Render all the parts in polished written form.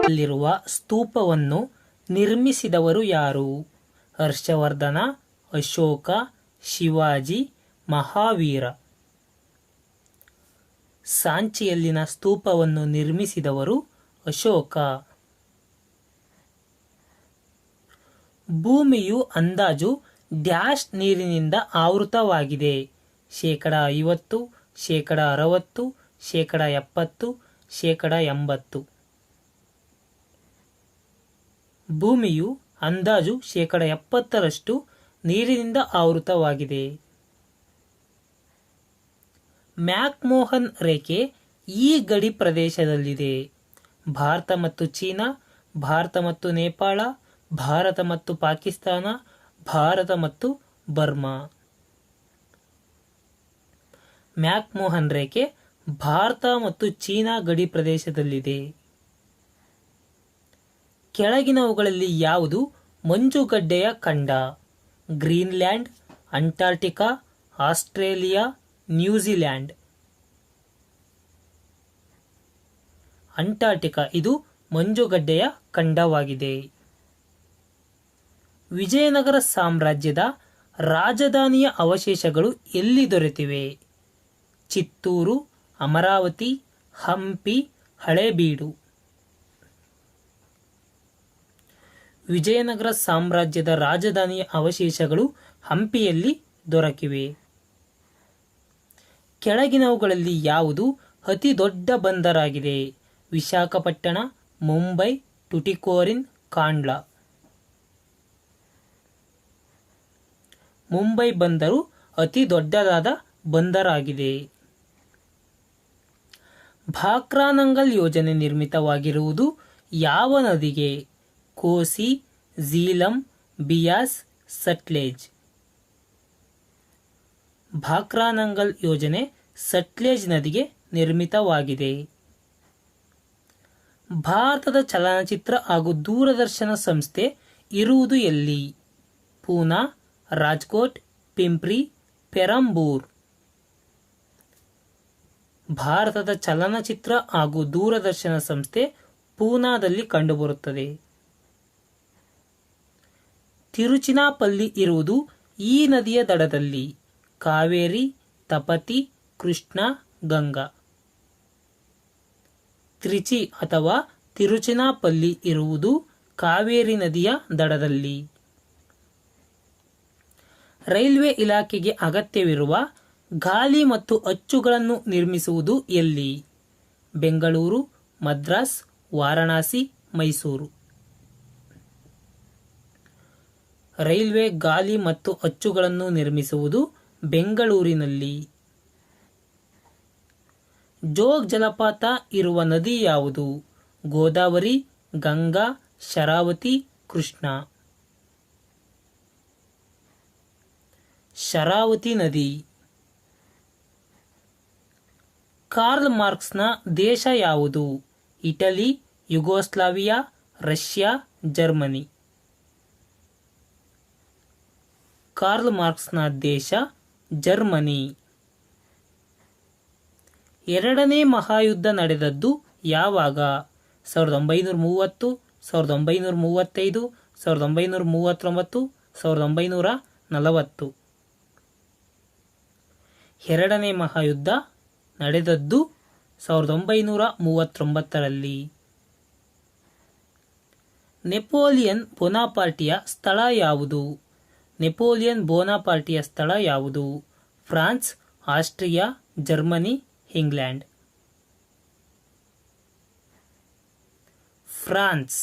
ಅಲ್ಲಿರುವ ಸ್ತೂಪವನ್ನು ನಿರ್ಮಿಸಿದವರು ಯಾರು? ಹರ್ಷವರ್ಧನ, ಅಶೋಕ, ಶಿವಾಜಿ, ಮಹಾವೀರ. ಸಾಂಚಿಯಲ್ಲಿನ ಸ್ತೂಪವನ್ನು ನಿರ್ಮಿಸಿದವರು ಅಶೋಕ. ಭೂಮಿಯು ಅಂದಾಜು ಡ್ಯಾಶ್ ನೀರಿನಿಂದ ಆವೃತವಾಗಿದೆ. 50%, 60%, 70%, 80%. ಭೂಮಿಯು ಅಂದಾಜು 70% ನೀರಿನಿಂದ ಆವೃತವಾಗಿದೆ. ಮ್ಯಾಕ್ಮೋಹನ್ ರೇಖೆ ಈ ಗಡಿ ಪ್ರದೇಶದಲ್ಲಿದೆ. ಭಾರತ ಮತ್ತು ಚೀನಾ, ಭಾರತ ಮತ್ತು ನೇಪಾಳ, ಭಾರತ ಮತ್ತು ಪಾಕಿಸ್ತಾನ, ಭಾರತ ಮತ್ತು ಬರ್ಮಾ. ಮ್ಯಾಕ್ಮೋಹನ್ ರೇಖೆ ಭಾರತ ಮತ್ತು ಚೀನಾ ಗಡಿ ಪ್ರದೇಶದಲ್ಲಿದೆ. ಕೆಳಗಿನವುಗಳಲ್ಲಿ ಯಾವುದು ಮಂಜುಗಡ್ಡೆಯ ಖಂಡ? Greenland, Antarctica, Australia, New Zealand. Antarctica ಇದು ಮಂಜುಗಡ್ಡೆಯ ಖಂಡವಾಗಿದೆ. ವಿಜಯನಗರ ಸಾಮ್ರಾಜ್ಯದ ರಾಜಧಾನಿಯ ಅವಶೇಷಗಳು ಎಲ್ಲಿ ದೊರೆತಿವೆ? ಚಿತ್ತೂರು, ಅಮರಾವತಿ, ಹಂಪಿ, ಹಳೇಬೀಡು. ವಿಜಯನಗರ ಸಾಮ್ರಾಜ್ಯದ ರಾಜಧಾನಿಯ ಅವಶೇಷಗಳು ಹಂಪಿಯಲ್ಲಿ ದೊರಕಿವೆ. ಕೆಳಗಿನವುಗಳಲ್ಲಿ ಯಾವುದು ಅತಿ ದೊಡ್ಡ ಬಂದರಾಗಿದೆ? ವಿಶಾಖಪಟ್ಟಣ, ಮುಂಬೈ, ಟುಟಿಕೋರಿನ್, ಕಾಂಡ್ಲಾ. ಮುಂಬೈ ಬಂದರು ಅತಿ ದೊಡ್ಡದಾದ ಬಂದರಾಗಿದೆ. ಭಾಕ್ರಾನಂಗಲ್ ಯೋಜನೆ ನಿರ್ಮಿತವಾಗಿರುವುದು ಯಾವ ನದಿಗೆ? ಕೋಸಿ, ಝೀಲಂ, ಬಿಯಾಸ್, ಸಟ್ಲೇಜ್. ಭಾಕ್ರಾನಂಗಲ್ ಯೋಜನೆ ಸಟ್ಲೇಜ್ ನದಿಗೆ ನಿರ್ಮಿತವಾಗಿದೆ. ಭಾರತದ ಚಲನಚಿತ್ರ ಹಾಗೂ ದೂರದರ್ಶನ ಸಂಸ್ಥೆ ಇರುವುದು ಎಲ್ಲಿ? ಪೂನಾ, ರಾಜ್ಕೋಟ್, ಪಿಂಪ್ರಿ, ಪೆರಂಬೂರ್. ಭಾರತದ ಚಲನಚಿತ್ರ ಹಾಗೂ ದೂರದರ್ಶನ ಸಂಸ್ಥೆ ಪೂನಾದಲ್ಲಿ ಕಂಡುಬರುತ್ತದೆ. ತಿರುಚಿನಾಪಲ್ಲಿ ಇರುವುದು ಈ ನದಿಯ ದಡದಲ್ಲಿ? ಕಾವೇರಿ, ತಪತಿ, ಕೃಷ್ಣ, ಗಂಗಾ. ತ್ರಿಚಿ ಅಥವಾ ತಿರುಚಿನಾಪಲ್ಲಿ ಇರುವುದು ಕಾವೇರಿ ನದಿಯ ದಡದಲ್ಲಿ. ರೈಲ್ವೆ ಇಲಾಖೆಗೆ ಅಗತ್ಯವಿರುವ ಗಾಲಿ ಮತ್ತು ಅಚ್ಚುಗಳನ್ನು ನಿರ್ಮಿಸುವುದು ಎಲ್ಲಿ? ಬೆಂಗಳೂರು, ಮದ್ರಾಸ್, ವಾರಣಾಸಿ, ಮೈಸೂರು. ರೈಲ್ವೆ ಗಾಲಿ ಮತ್ತು ಅಚ್ಚುಗಳನ್ನು ನಿರ್ಮಿಸುವುದು ಬೆಂಗಳೂರಿನಲ್ಲಿ. ಜೋಗ್ ಜಲಪಾತ ಇರುವ ನದಿ ಯಾವುದು? ಗೋದಾವರಿ, ಗಂಗಾ, ಶರಾವತಿ, ಕೃಷ್ಣ. ಶರಾವತಿ ನದಿ. ಕಾರ್ಲ್ ಮಾರ್ಕ್ಸ್ನ ದೇಶ ಯಾವುದು? Italy, Yugoslavia, Russia, Germany. Karl ಮಾರ್ಕ್ಸ್ನ ದೇಶ ಜರ್ಮನಿ. ಎರಡನೇ ಮಹಾಯುದ್ಧ ನಡೆದದ್ದು ಯಾವಾಗ? 1930, 1935, 1939, 1940. ಎರಡನೇ ಮಹಾಯುದ್ಧ ನಡೆದದ್ದು 1939ರಲ್ಲಿ. ನೆಪೋಲಿಯನ್ ಬೋನಾಪಾರ್ಟಿಯ ಸ್ಥಳ ಯಾವುದು? ನೆಪೋಲಿಯನ್ ಬೋನಾಪಾರ್ಟಿಯ ಸ್ಥಳ ಯಾವುದು? France, Austria, Germany, England. France.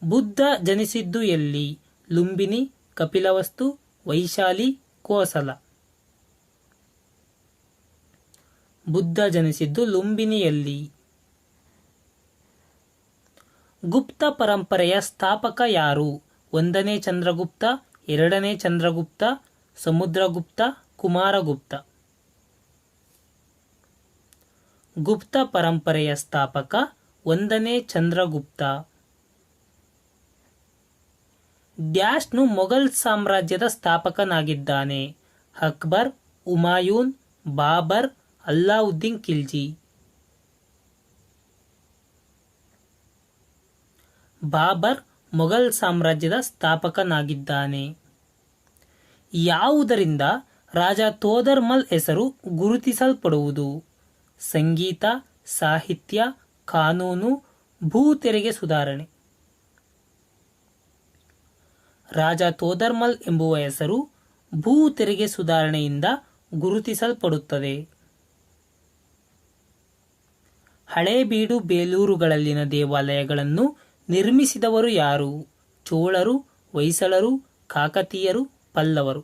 Buddha ಜನಿಸಿದ್ದು ಎಲ್ಲಿ? ಲುಂಬಿನಿ, ಕಪಿಲವಸ್ತು, ವೈಶಾಲಿ, ಕೋಸಲ. ಬುದ್ಧ ಜನಿಸಿದ್ದು ಲುಂಬಿನಿಯಲ್ಲಿ. ಗುಪ್ತ ಪರಂಪರೆಯ ಸ್ಥಾಪಕ ಯಾರು? 1ನೇ ಚಂದ್ರಗುಪ್ತ, 2ನೇ ಚಂದ್ರಗುಪ್ತ, ಸಮುದ್ರಗುಪ್ತ, ಕುಮಾರಗುಪ್ತ. ಗುಪ್ತ ಪರಂಪರೆಯ ಸ್ಥಾಪಕ 1ನೇ ಚಂದ್ರಗುಪ್ತ. ಡ್ಯಾಶ್ನು ಮೊಘಲ್ ಸಾಮ್ರಾಜ್ಯದ ಸ್ಥಾಪಕನಾಗಿದ್ದಾನೆ? ಅಕ್ಬರ್, ಹುಮಾಯೂನ್, ಬಾಬರ್, ಅಲ್ಲಾವುದ್ದೀನ್ ಖಿಲ್ಜಿ. ಬಾಬರ್ ಮೊಘಲ್ ಸಾಮ್ರಾಜ್ಯದ ಸ್ಥಾಪಕನಾಗಿದ್ದಾನೆ. ಯಾವುದರಿಂದ ರಾಜ ತೋದರ್ಮಲ್ ಹೆಸರು ಗುರುತಿಸಲ್ಪಡುವುದು? ಸಂಗೀತ, ಸಾಹಿತ್ಯ, ಕಾನೂನು, ಭೂ ತೆರಿಗೆ ಸುಧಾರಣೆ. ರಾಜ ತೋದರ್ಮಲ್ ಎಂಬುವ ಹೆಸರು ಭೂ ತೆರಿಗೆ ಸುಧಾರಣೆಯಿಂದ ಗುರುತಿಸಲ್ಪಡುತ್ತದೆ. ಹಳೇಬೀಡು ಬೇಲೂರುಗಳಲ್ಲಿನ ದೇವಾಲಯಗಳನ್ನು ನಿರ್ಮಿಸಿದವರು ಯಾರು? ಚೋಳರು, ಹೊಯ್ಸಳರು, ಕಾಕತೀಯರು, ಪಲ್ಲವರು.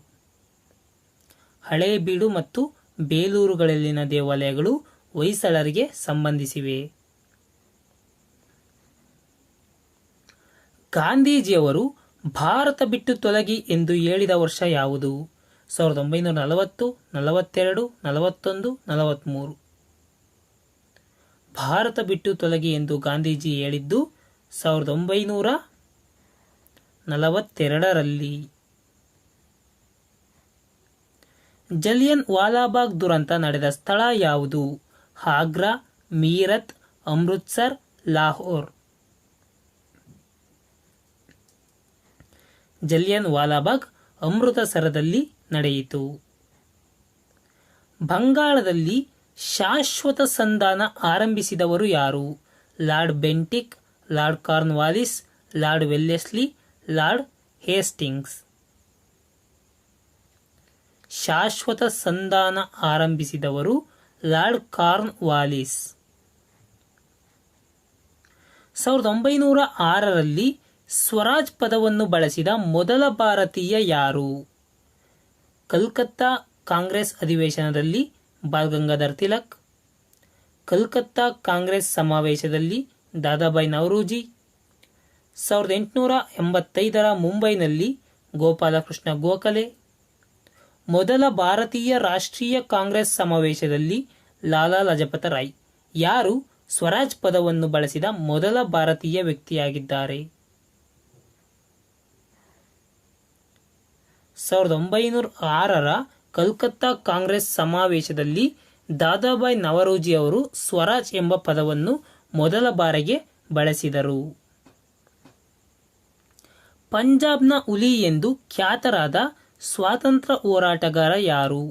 ಹಳೇಬೀಡು ಮತ್ತು ಬೇಲೂರುಗಳಲ್ಲಿನ ದೇವಾಲಯಗಳು ಹೊಯ್ಸಳರಿಗೆ ಸಂಬಂಧಿಸಿವೆ. ಗಾಂಧೀಜಿಯವರು ಭಾರತ ಬಿಟ್ಟು ತೊಲಗಿ ಎಂದು ಹೇಳಿದ ವರ್ಷ ಯಾವುದು? 1940, 42, 41, 43. ಭಾರತ ಬಿಟ್ಟು ತೊಲಗಿ ಎಂದು ಗಾಂಧೀಜಿ ಹೇಳಿದ್ದು 1942ರಲ್ಲಿ. ಜಲಿಯನ್ ವಾಲಾಬಾಗ್ ದುರಂತ ನಡೆದ ಸ್ಥಳ ಯಾವುದು? ಆಗ್ರಾ, ಮೀರತ್, ಅಮೃತ್ಸರ್, ಲಾಹೋರ್. ಜಲಿಯನ್ ವಾಲಾಬಾಗ್ ಅಮೃತಸರದಲ್ಲಿ ನಡೆಯಿತು. ಬಂಗಾಳದಲ್ಲಿ ಶಾಶ್ವತ ಸಂಧಾನ ಆರಂಭಿಸಿದವರು ಯಾರು? Lord Bentinck, lord Cornwallis, lord Wellesley, lord Hastings. ಶಾಶ್ವತ ಸಂಧಾನ ಆರಂಭಿಸಿದವರು ಲಾರ್ಡ್ ಕಾರ್ನ್ವಾಲಿಸ್. 1906ರಲ್ಲಿ ಸ್ವರಾಜ್ ಪದವನ್ನು ಬಳಸಿದ ಮೊದಲ ಭಾರತೀಯ ಯಾರು? ಕಲ್ಕತ್ತಾ ಕಾಂಗ್ರೆಸ್ ಅಧಿವೇಶನದಲ್ಲಿ ಬಾಲ್ ಗಂಗಾಧರ್ ತಿಲಕ್, ಕಲ್ಕತ್ತಾ ಕಾಂಗ್ರೆಸ್ ಸಮಾವೇಶದಲ್ಲಿ ದಾದಾಬಾಯಿ ನವರೋಜಿ, 1885ರ ಮುಂಬೈನಲ್ಲಿ ಗೋಪಾಲಕೃಷ್ಣ ಗೋಖಲೆ, ಮೊದಲ ಭಾರತೀಯ ರಾಷ್ಟ್ರೀಯ ಕಾಂಗ್ರೆಸ್ ಸಮಾವೇಶದಲ್ಲಿ ಲಾಲಾ ಲಜಪತ ರಾಯ್. ಯಾರು ಸ್ವರಾಜ್ ಪದವನ್ನು ಬಳಸಿದ ಮೊದಲ ಭಾರತೀಯ ವ್ಯಕ್ತಿಯಾಗಿದ್ದಾರೆ? 1906ರ ಕಲ್ಕತ್ತಾ ಕಾಂಗ್ರೆಸ್ ಸಮಾವೇಶದಲ್ಲಿ ದಾದಾಬಾಯಿ ನವರೋಜಿ ಅವರು ಸ್ವರಾಜ್ ಎಂಬ ಪದವನ್ನು ಮೊದಲ ಬಾರಿಗೆ ಬಳಸಿದರು. ಪಂಜಾಬ್ನ ಹುಲಿ ಎಂದು ಖ್ಯಾತರಾದ ಸ್ವಾತಂತ್ರ್ಯ ಹೋರಾಟಗಾರ ಯಾರು?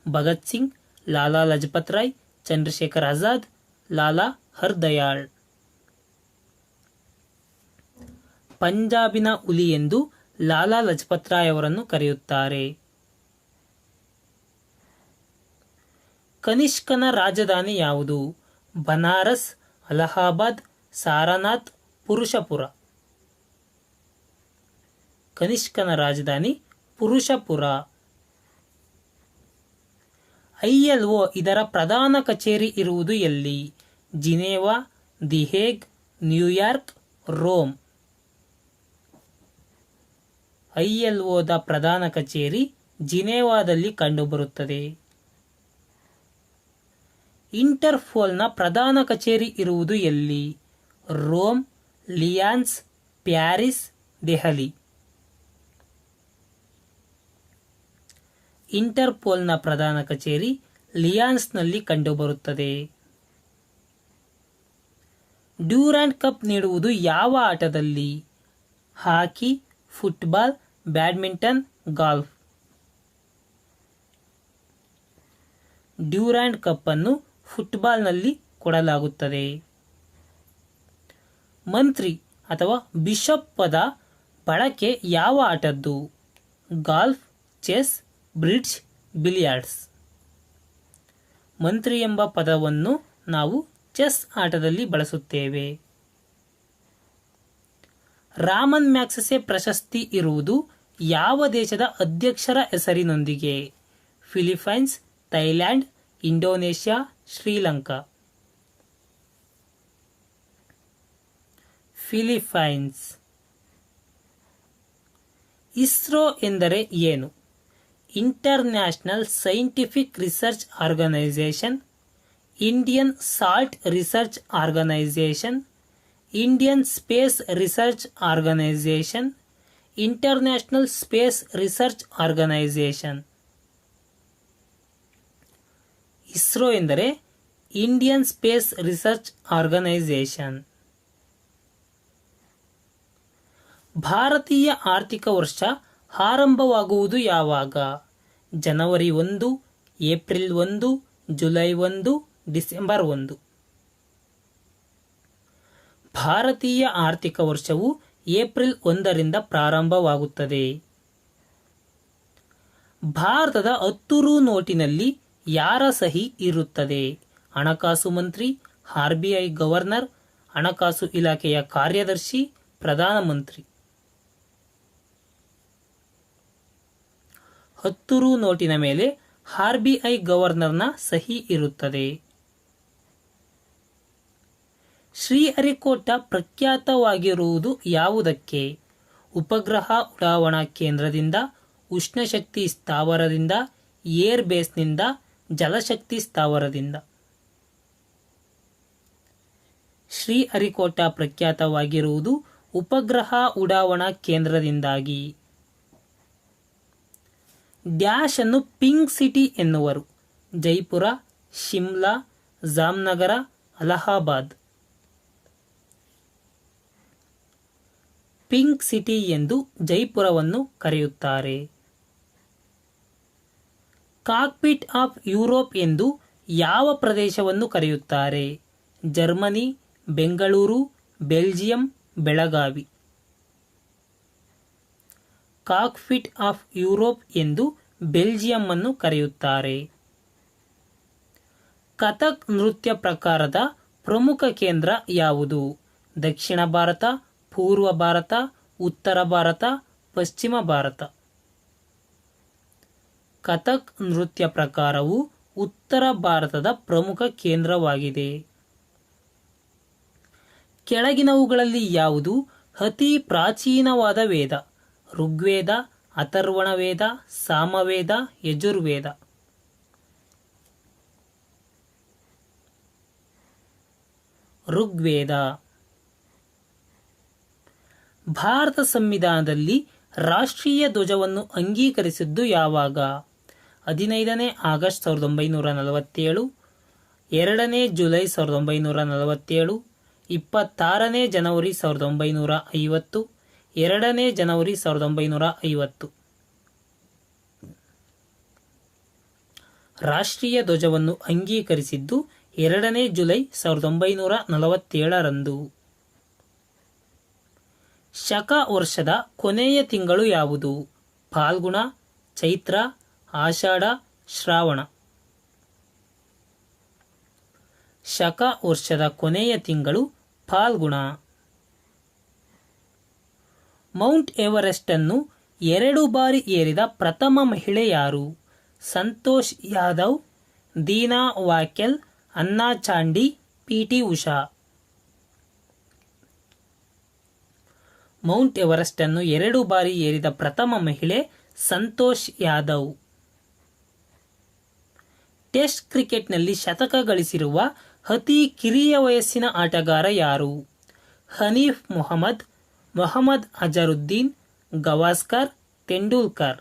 ಭಗತ್ ಸಿಂಗ್, ಲಾಲಾ ಲಜಪತ್ ರಾಯ್, ಚಂದ್ರಶೇಖರ್ ಆಜಾದ್, ಲಾಲಾ ಹರ್ದಯಾಳ್. ಪಂಜಾಬಿನ ಹುಲಿ ಎಂದು ಲಾಲಾ ಲಜಪತ್ ರಾಯ್ ಅವರನ್ನು ಕರೆಯುತ್ತಾರೆ. ಕನಿಷ್ಕನ ರಾಜಧಾನಿ ಯಾವುದು? ಬನಾರಸ್, ಅಲಹಾಬಾದ್, ಸಾರನಾಥ್, ಪುರುಷಪುರ. ಕನಿಷ್ಕನ ರಾಜಧಾನಿ ಪುರುಷಪುರ. ILO ಇದರ ಪ್ರಧಾನ ಕಚೇರಿ ಇರುವುದು ಎಲ್ಲಿ? Geneva, the Hague, New York, Rome. ILOದ ಪ್ರಧಾನ ಕಚೇರಿ ಜಿನೇವಾದಲ್ಲಿ ಕಂಡುಬರುತ್ತದೆ. ಇಂಟರ್ಪೋಲ್ನ ಪ್ರಧಾನ ಕಚೇರಿ ಇರುವುದು ಎಲ್ಲಿ? Rome, Lyons, Paris, Delhi. ಇಂಟರ್ಪೋಲ್ನ ಪ್ರಧಾನ ಕಚೇರಿ ಲಿಯಾನ್ಸ್ನಲ್ಲಿ ಕಂಡುಬರುತ್ತದೆ. ಡ್ಯೂರಾಂಡ್ ಕಪ್ ನೀಡುವುದು ಯಾವ ಆಟದಲ್ಲಿ? Hockey, football, badminton, golf. Durand cup ಅನ್ನು ಫುಟ್ಬಾಲ್ನಲ್ಲಿ ಕೊಡಲಾಗುತ್ತದೆ. ಮಂತ್ರಿ ಅಥವಾ ಬಿಷಪ್ ಪದ ಬಳಕೆ ಯಾವ ಆಟದ್ದು? Golf, chess, bridge, billiards. ಮಂತ್ರಿ ಎಂಬ ಪದವನ್ನು ನಾವು ಚೆಸ್ ಆಟದಲ್ಲಿ ಬಳಸುತ್ತೇವೆ. ರಾಮನ್ ಮ್ಯಾಗ್ಸೆಸೆ ಪ್ರಶಸ್ತಿ ಇರುವುದು ಯಾವ ದೇಶದ ಅಧ್ಯಕ್ಷರ ಹೆಸರಿನೊಂದಿಗೆ? Philippines, Thailand, Indonesia, Sri Lanka. Philippines. ISRO ಎಂದರೆ ಏನು? International scientific research organisation, Indian salt research organisation, Indian space research organisation, international space research organisation. ISRO ಎಂದರೆ ಇಂಡಿಯನ್ ಸ್ಪೇಸ್ ರಿಸರ್ಚ್ ಆರ್ಗನೈಸೇಷನ್. ಭಾರತೀಯ ಆರ್ಥಿಕ ವರ್ಷ ಆರಂಭವಾಗುವುದು ಯಾವಾಗ? ಜನವರಿ 1, ಏಪ್ರಿಲ್ 1, ಜುಲೈ 1, ಡಿಸೆಂಬರ್ 1. ಭಾರತೀಯ ಆರ್ಥಿಕ ವರ್ಷವು ಏಪ್ರಿಲ್ 1ರಿಂದ ಪ್ರಾರಂಭವಾಗುತ್ತದೆ. ಭಾರತದ 10 ರೂ ನೋಟಿನಲ್ಲಿ ಯಾರ ಸಹಿ ಇರುತ್ತದೆ? ಹಣಕಾಸು ಮಂತ್ರಿ, RBI ಗವರ್ನರ್, ಹಣಕಾಸು ಇಲಾಖೆಯ ಕಾರ್ಯದರ್ಶಿ, ಪ್ರಧಾನಮಂತ್ರಿ. 10 ರೂ ನೋಟಿನ ಮೇಲೆ RBI ಗವರ್ನರ್ನ ಸಹಿ ಇರುತ್ತದೆ. ಶ್ರೀಹರಿಕೋಟ ಪ್ರಖ್ಯಾತವಾಗಿರುವುದು ಯಾವುದಕ್ಕೆ? ಉಪಗ್ರಹ ಉಡಾವಣಾ ಕೇಂದ್ರದಿಂದ, ಉಷ್ಣಶಕ್ತಿ ಸ್ಥಾವರದಿಂದ, ಏರ್ ಬೇಸ್ನಿಂದ, ಜಲಶಕ್ತಿ ಸ್ಥಾವರದಿಂದ. ಶ್ರೀಹರಿಕೋಟ ಪ್ರಖ್ಯಾತವಾಗಿರುವುದು ಉಪಗ್ರಹ ಉಡಾವಣಾ ಕೇಂದ್ರದಿಂದಾಗಿ. ಡ್ಯಾಶ್ ಅನ್ನು ಪಿಂಕ್ ಸಿಟಿ ಎನ್ನುವರು? ಜೈಪುರ, ಶಿಮ್ಲಾ, ಜಾಮ್ನಗರ, ಅಲಹಾಬಾದ್. ಪಿಂಕ್ ಸಿಟಿ ಎಂದು ಜೈಪುರವನ್ನು ಕರೆಯುತ್ತಾರೆ. ಕಾಕ್ಪಿಟ್ ಆಫ್ ಯುರೋಪ್ ಎಂದು ಯಾವ ಪ್ರದೇಶವನ್ನು ಕರೆಯುತ್ತಾರೆ? Germany, Bengaluru, Belgium, Belagavi. Cockpit of Europe ಎಂದು ಬೆಲ್ಜಿಯಂ ಅನ್ನು ಕರೆಯುತ್ತಾರೆ. ಕಥಕ್ ನೃತ್ಯ ಪ್ರಕಾರದ ಪ್ರಮುಖ ಕೇಂದ್ರ ಯಾವುದು? ದಕ್ಷಿಣ ಭಾರತ, ಪೂರ್ವ ಭಾರತ, ಉತ್ತರ ಭಾರತ, ಪಶ್ಚಿಮ ಭಾರತ. ಕಥಕ್ ನೃತ್ಯ ಪ್ರಕಾರವು ಉತ್ತರ ಭಾರತದ ಪ್ರಮುಖ ಕೇಂದ್ರವಾಗಿದೆ. ಕೆಳಗಿನವುಗಳಲ್ಲಿ ಯಾವುದು ಅತಿ ಪ್ರಾಚೀನವಾದ ವೇದ? ಋಗ್ವೇದ, ಅಥರ್ವಣ ವೇದ, ಸಾಮವೇದ, ಯಜುರ್ವೇದ. ಋಗ್ವೇದ. ಭಾರತ ಸಂವಿಧಾನದಲ್ಲಿ ರಾಷ್ಟ್ರೀಯ ಧ್ವಜವನ್ನು ಅಂಗೀಕರಿಸಿದ್ದು ಯಾವಾಗ? 15ನೇ ಆಗಸ್ಟ್ 1947, 2ನೇ ಜುಲೈ 1947, 26ನೇ ಜನವರಿ 1950, 2ನೇ ಜನವರಿ 1950. ರಾಷ್ಟ್ರೀಯ ಧ್ವಜವನ್ನು ಅಂಗೀಕರಿಸಿದ್ದು 2ನೇ ಜುಲೈ 1947ರಂದು. ಶಕ ವರ್ಷದ ಕೊನೆಯ ತಿಂಗಳು ಯಾವುದು? ಫಾಲ್ಗುಣ, ಚೈತ್ರ, ಆಷಾಢ, ಶ್ರಾವಣ. ಶಕ ವರ್ಷದ ಕೊನೆಯ ತಿಂಗಳು ಫಾಲ್ಗುಣ. ಮೌಂಟ್ ಎವರೆಸ್ಟ್ ಅನ್ನು 2 ಬಾರಿ ಏರಿದ ಪ್ರಥಮ ಮಹಿಳೆ ಯಾರು? Santosh Yadav, Dina Wakel, Anna Chandy, PT Usha. Mount Everest ಅನ್ನು 2 ಬಾರಿ ಏರಿದ ಪ್ರಥಮ ಮಹಿಳೆ ಸಂತೋಷ್ ಯಾದವ್. ಟೆಸ್ಟ್ ಕ್ರಿಕೆಟ್ನಲ್ಲಿ ಶತಕ ಗಳಿಸಿರುವ ಅತಿ ಕಿರಿಯ ವಯಸ್ಸಿನ ಆಟಗಾರ ಯಾರು? ಹನೀಫ್ ಮೊಹಮ್ಮದ್, ಮೊಹಮ್ಮದ್ ಅಜರುದ್ದೀನ್, ಗವಾಸ್ಕರ್, ತೆಂಡೂಲ್ಕರ್.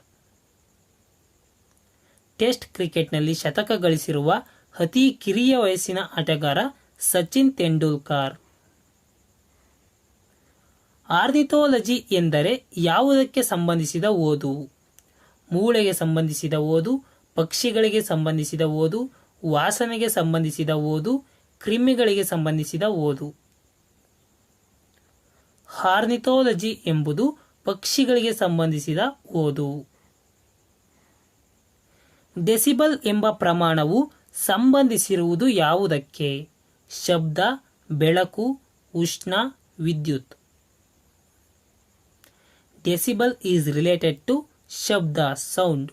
ಟೆಸ್ಟ್ ಕ್ರಿಕೆಟ್ನಲ್ಲಿ ಶತಕ ಗಳಿಸಿರುವ ಅತಿ ಕಿರಿಯ ವಯಸ್ಸಿನ ಆಟಗಾರ ಸಚಿನ್ ತೆಂಡೂಲ್ಕರ್. ಆರ್ನಿಥೋಲಜಿ ಎಂದರೆ ಯಾವುದಕ್ಕೆ ಸಂಬಂಧಿಸಿದ ಓದು? ಮೂಳೆಗೆ ಸಂಬಂಧಿಸಿದ ಓದು, ಪಕ್ಷಿಗಳಿಗೆ ಸಂಬಂಧಿಸಿದ ಓದು, ವಾಸನೆಗೆ ಸಂಬಂಧಿಸಿದ ಓದು, ಕ್ರಿಮಿಗಳಿಗೆ ಸಂಬಂಧಿಸಿದ ಓದು. ಆರ್ನಿಥೋಲಜಿ ಎಂಬುದು ಪಕ್ಷಿಗಳಿಗೆ ಸಂಬಂಧಿಸಿದ ಓದು. ಡೆಸಿಬಲ್ ಎಂಬ ಪ್ರಮಾಣವು ಸಂಬಂಧಿಸಿರುವುದು ಯಾವುದಕ್ಕೆ? ಶಬ್ದ, ಬೆಳಕು, ಉಷ್ಣ, ವಿದ್ಯುತ್. ಡೆಸಿಬಲ್ ಈಸ್ ರಿಲೇಟೆಡ್ ಟು ಶಬ್ದ, ಸೌಂಡ್.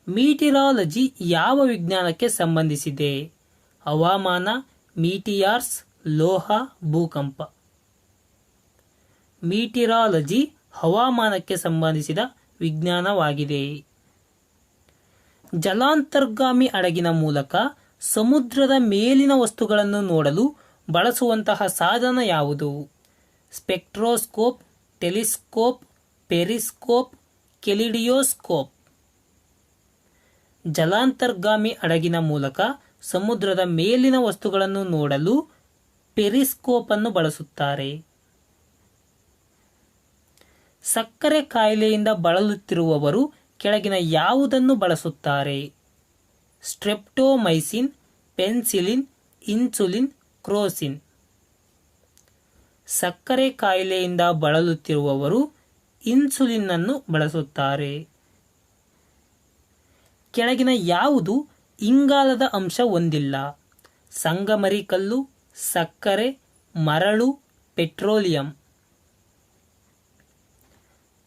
ಮೀಟಿರಾಲಜಿ ಯಾವ ವಿಜ್ಞಾನಕ್ಕೆ ಸಂಬಂಧಿಸಿದೆ? ಹವಾಮಾನ, ಮೀಟಿಯಾರ್ಸ್, ಲೋಹ, ಭೂಕಂಪ. ಮೀಟಿರಾಲಜಿ ಹವಾಮಾನಕ್ಕೆ ಸಂಬಂಧಿಸಿದ ವಿಜ್ಞಾನವಾಗಿದೆ. ಜಲಾಂತರ್ಗಾಮಿ ಹಡಗಿನ ಮೂಲಕ ಸಮುದ್ರದ ಮೇಲಿನ ವಸ್ತುಗಳನ್ನು ನೋಡಲು ಬಳಸುವಂತಹ ಸಾಧನ ಯಾವುದು? Spectroscope, telescope, periscope, kaleidoscope. ಜಲಾಂತರ್ಗಾಮಿ ಹಡಗಿನ ಮೂಲಕ ಸಮುದ್ರದ ಮೇಲಿನ ವಸ್ತುಗಳನ್ನು ನೋಡಲು ಪೆರಿಸ್ಕೋಪ್ ಅನ್ನು ಬಳಸುತ್ತಾರೆ. ಸಕ್ಕರೆ ಕಾಯಿಲೆಯಿಂದ ಬಳಲುತ್ತಿರುವವರು ಕೆಳಗಿನ ಯಾವುದನ್ನು ಬಳಸುತ್ತಾರೆ? Streptomycin, penicillin, insulin, Crocin. ಸಕ್ಕರೆ ಕಾಯಿಲೆಯಿಂದ ಬಳಲುತ್ತಿರುವವರು ಇನ್ಸುಲಿನ್ ಅನ್ನು ಬಳಸುತ್ತಾರೆ. ಕೆಳಗಿನ ಯಾವುದು ಇಂಗಾಲದ ಅಂಶ ಹೊಂದಿಲ್ಲ? ಸಂಗಮರಿ ಕಲ್ಲು, ಸಕ್ಕರೆ, ಮರಳು, ಪೆಟ್ರೋಲಿಯಂ.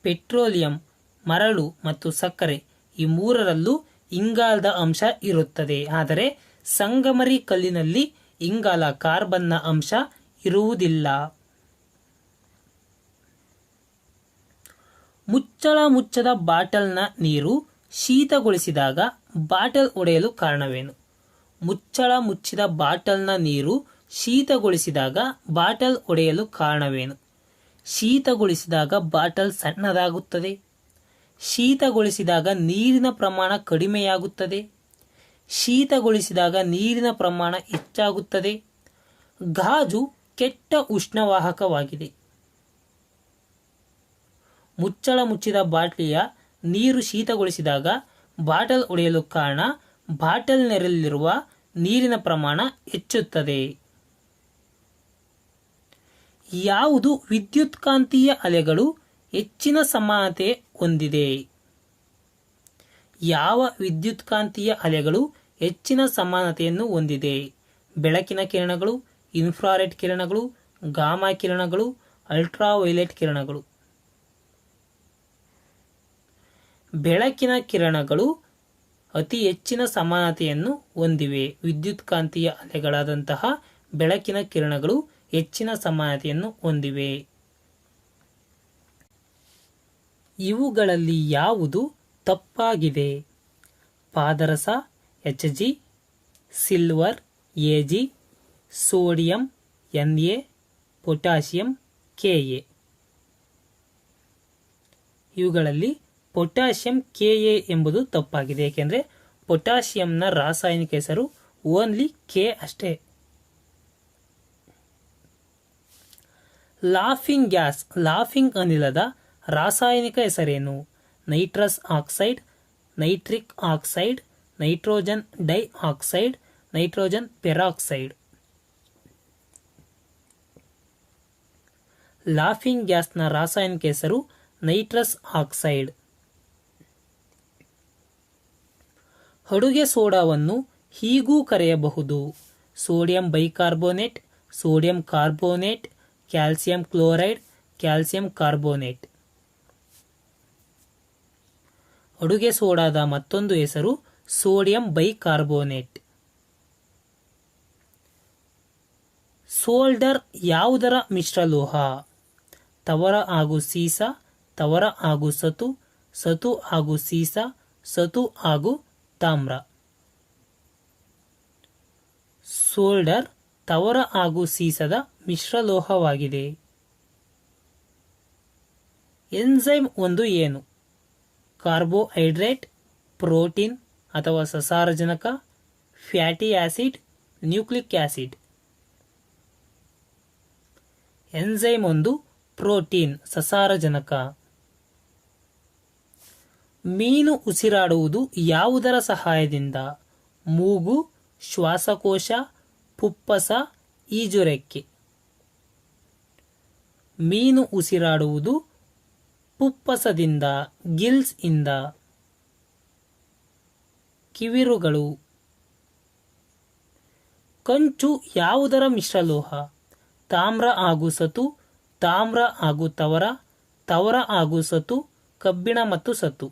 ಪೆಟ್ರೋಲಿಯಂ, ಮರಳು ಮತ್ತು ಸಕ್ಕರೆ ಈ ಮೂರರಲ್ಲೂ ಇಂಗಾಲದ ಅಂಶ ಇರುತ್ತದೆ. ಆದರೆ ಸಂಗಮರಿ ಕಲ್ಲಿನಲ್ಲಿ ಇಂಗಾಲ ಕಾರ್ಬನ್ನ ಅಂಶ ಇರುವುದಿಲ್ಲ. ಮುಚ್ಚದ ಬಾಟಲ್ನ ನೀರು ಶೀತಗೊಳಿಸಿದಾಗ ಬಾಟಲ್ ಒಡೆಯಲು ಕಾರಣವೇನು? ಮುಚ್ಚಿದ ಬಾಟಲ್ನ ನೀರು ಶೀತಗೊಳಿಸಿದಾಗ ಬಾಟಲ್ ಒಡೆಯಲು ಕಾರಣವೇನು? ಶೀತಗೊಳಿಸಿದಾಗ ಬಾಟಲ್ ಸಣ್ಣದಾಗುತ್ತದೆ. ಶೀತಗೊಳಿಸಿದಾಗ ನೀರಿನ ಪ್ರಮಾಣ ಕಡಿಮೆಯಾಗುತ್ತದೆ. ಶೀತಗೊಳಿಸಿದಾಗ ನೀರಿನ ಪ್ರಮಾಣ ಹೆಚ್ಚಾಗುತ್ತದೆ. ಗಾಜು ಕೆಟ್ಟ ಉಷ್ಣವಾಹಕವಾಗಿದೆ. ಮುಚ್ಚಿದ ಬಾಟಲಿಯ ನೀರು ಶೀತಗೊಳಿಸಿದಾಗ ಬಾಟಲ್ ಒಡೆಯಲು ಕಾರಣ ಬಾಟಲ್ನಲ್ಲಿರುವ ನೀರಿನ ಪ್ರಮಾಣ ಹೆಚ್ಚುತ್ತದೆ. ಯಾವುದು ವಿದ್ಯುತ್ಕಾಂತೀಯ ಅಲೆಗಳು ಹೆಚ್ಚಿನ ಸಮಾನತೆ ಹೊಂದಿದೆ? ಯಾವ ವಿದ್ಯುತ್ಕಾಂತೀಯ ಅಲೆಗಳು ಹೆಚ್ಚಿನ ಸಮಾನತೆಯನ್ನು ಹೊಂದಿದೆ? ಬೆಳಕಿನ ಕಿರಣಗಳು, ಇನ್ಫ್ರಾರೆಡ್ ಕಿರಣಗಳು, ಗಾಮಾ ಕಿರಣಗಳು, ಅಲ್ಟ್ರಾವೈಲೆಟ್ ಕಿರಣಗಳು. ಬೆಳಕಿನ ಕಿರಣಗಳು ಅತಿ ಹೆಚ್ಚಿನ ಸಮಾನತೆಯನ್ನು ಹೊಂದಿವೆ. ವಿದ್ಯುತ್ಕಾಂತೀಯ ಅಲೆಗಳಾದಂತಹ ಬೆಳಕಿನ ಕಿರಣಗಳು ಹೆಚ್ಚಿನ ಸಮಾನತೆಯನ್ನು ಹೊಂದಿವೆ. ಇವುಗಳಲ್ಲಿ ಯಾವುದು ತಪ್ಪಾಗಿದೆ? ಪಾದರಸ Hg, silver Ag, sodium Na, potassium Ka. ಇವುಗಳಲ್ಲಿ ಪೊಟ್ಯಾಷಿಯಂ Ka ಎಂಬುದು ತಪ್ಪಾಗಿದೆ. ಏಕೆಂದರೆ ಪೊಟ್ಯಾಷಿಯಂನ ರಾಸಾಯನಿಕ ಹೆಸರು ಓನ್ಲಿ K ಅಷ್ಟೇ. ಲಾಫಿಂಗ್ ಗ್ಯಾಸ್, ಲಾಫಿಂಗ್ ಅನಿಲದ ರಾಸಾಯನಿಕ ಹೆಸರೇನು? Nitrous oxide, nitric oxide, nitrogen dioxide, nitrogen peroxide. Laughing ಗ್ಯಾಸ್ನ ರಾಸಾಯನಿಕ ಹೆಸರು ನೈಟ್ರಸ್ ಆಕ್ಸೈಡ್. ಅಡುಗೆ ಸೋಡಾವನ್ನು ಹೀಗೂ ಕರೆಯಬಹುದು: sodium bicarbonate, sodium carbonate, calcium chloride, calcium carbonate. ಅಡುಗೆ ಸೋಡಾದ ಮತ್ತೊಂದು ಹೆಸರು ಸೋಡಿಯಂ ಬೈಕಾರ್ಬೋನೇಟ್. ಸೋಲ್ಡರ್ ಯಾವುದರ ಮಿಶ್ರಲೋಹ? ತವರ ಹಾಗೂ ಸೀಸ, ತವರ ಹಾಗೂ ಸತು, ಸತು ಹಾಗೂ ಸೀಸ, ಸತು ಹಾಗೂ ತಾಮ್ರ. ಸೋಲ್ಡರ್ ತವರ ಹಾಗೂ ಸೀಸದ ಮಿಶ್ರಲೋಹವಾಗಿದೆ. ಎನ್ಸೈಮ್ ಒಂದು ಏನು? ಕಾರ್ಬೋಹೈಡ್ರೇಟ್, ಪ್ರೋಟೀನ್ ಅಥವಾ ಸಸಾರಜನಕ, fatty acid, nucleic acid. Enzyme ಒಂದು ಪ್ರೋಟೀನ್, ಸಸಾರಜನಕ. ಮೀನು ಉಸಿರಾಡುವುದು ಯಾವುದರ ಸಹಾಯದಿಂದ? ಮೂಗು, ಶ್ವಾಸಕೋಶ, ಪುಪ್ಪಸ, ಈಜುರೆಕ್ಕೆ. ಮೀನು ಉಸಿರಾಡುವುದು ಪುಪ್ಪಸದಿಂದ, ಗಿಲ್ಸ್ ಇಂದ. ಕಿವಿರುಗಳು. ಕಂಚು ಯಾವುದರ ಮಿಶ್ರಲೋಹ? ತಾಮ್ರ ಹಾಗೂ ಸತು, ತಾಮ್ರ ಹಾಗೂ ತವರ, ತವರ ಹಾಗೂ ಸತು, ಕಬ್ಬಿಣ ಮತ್ತು ಸತು.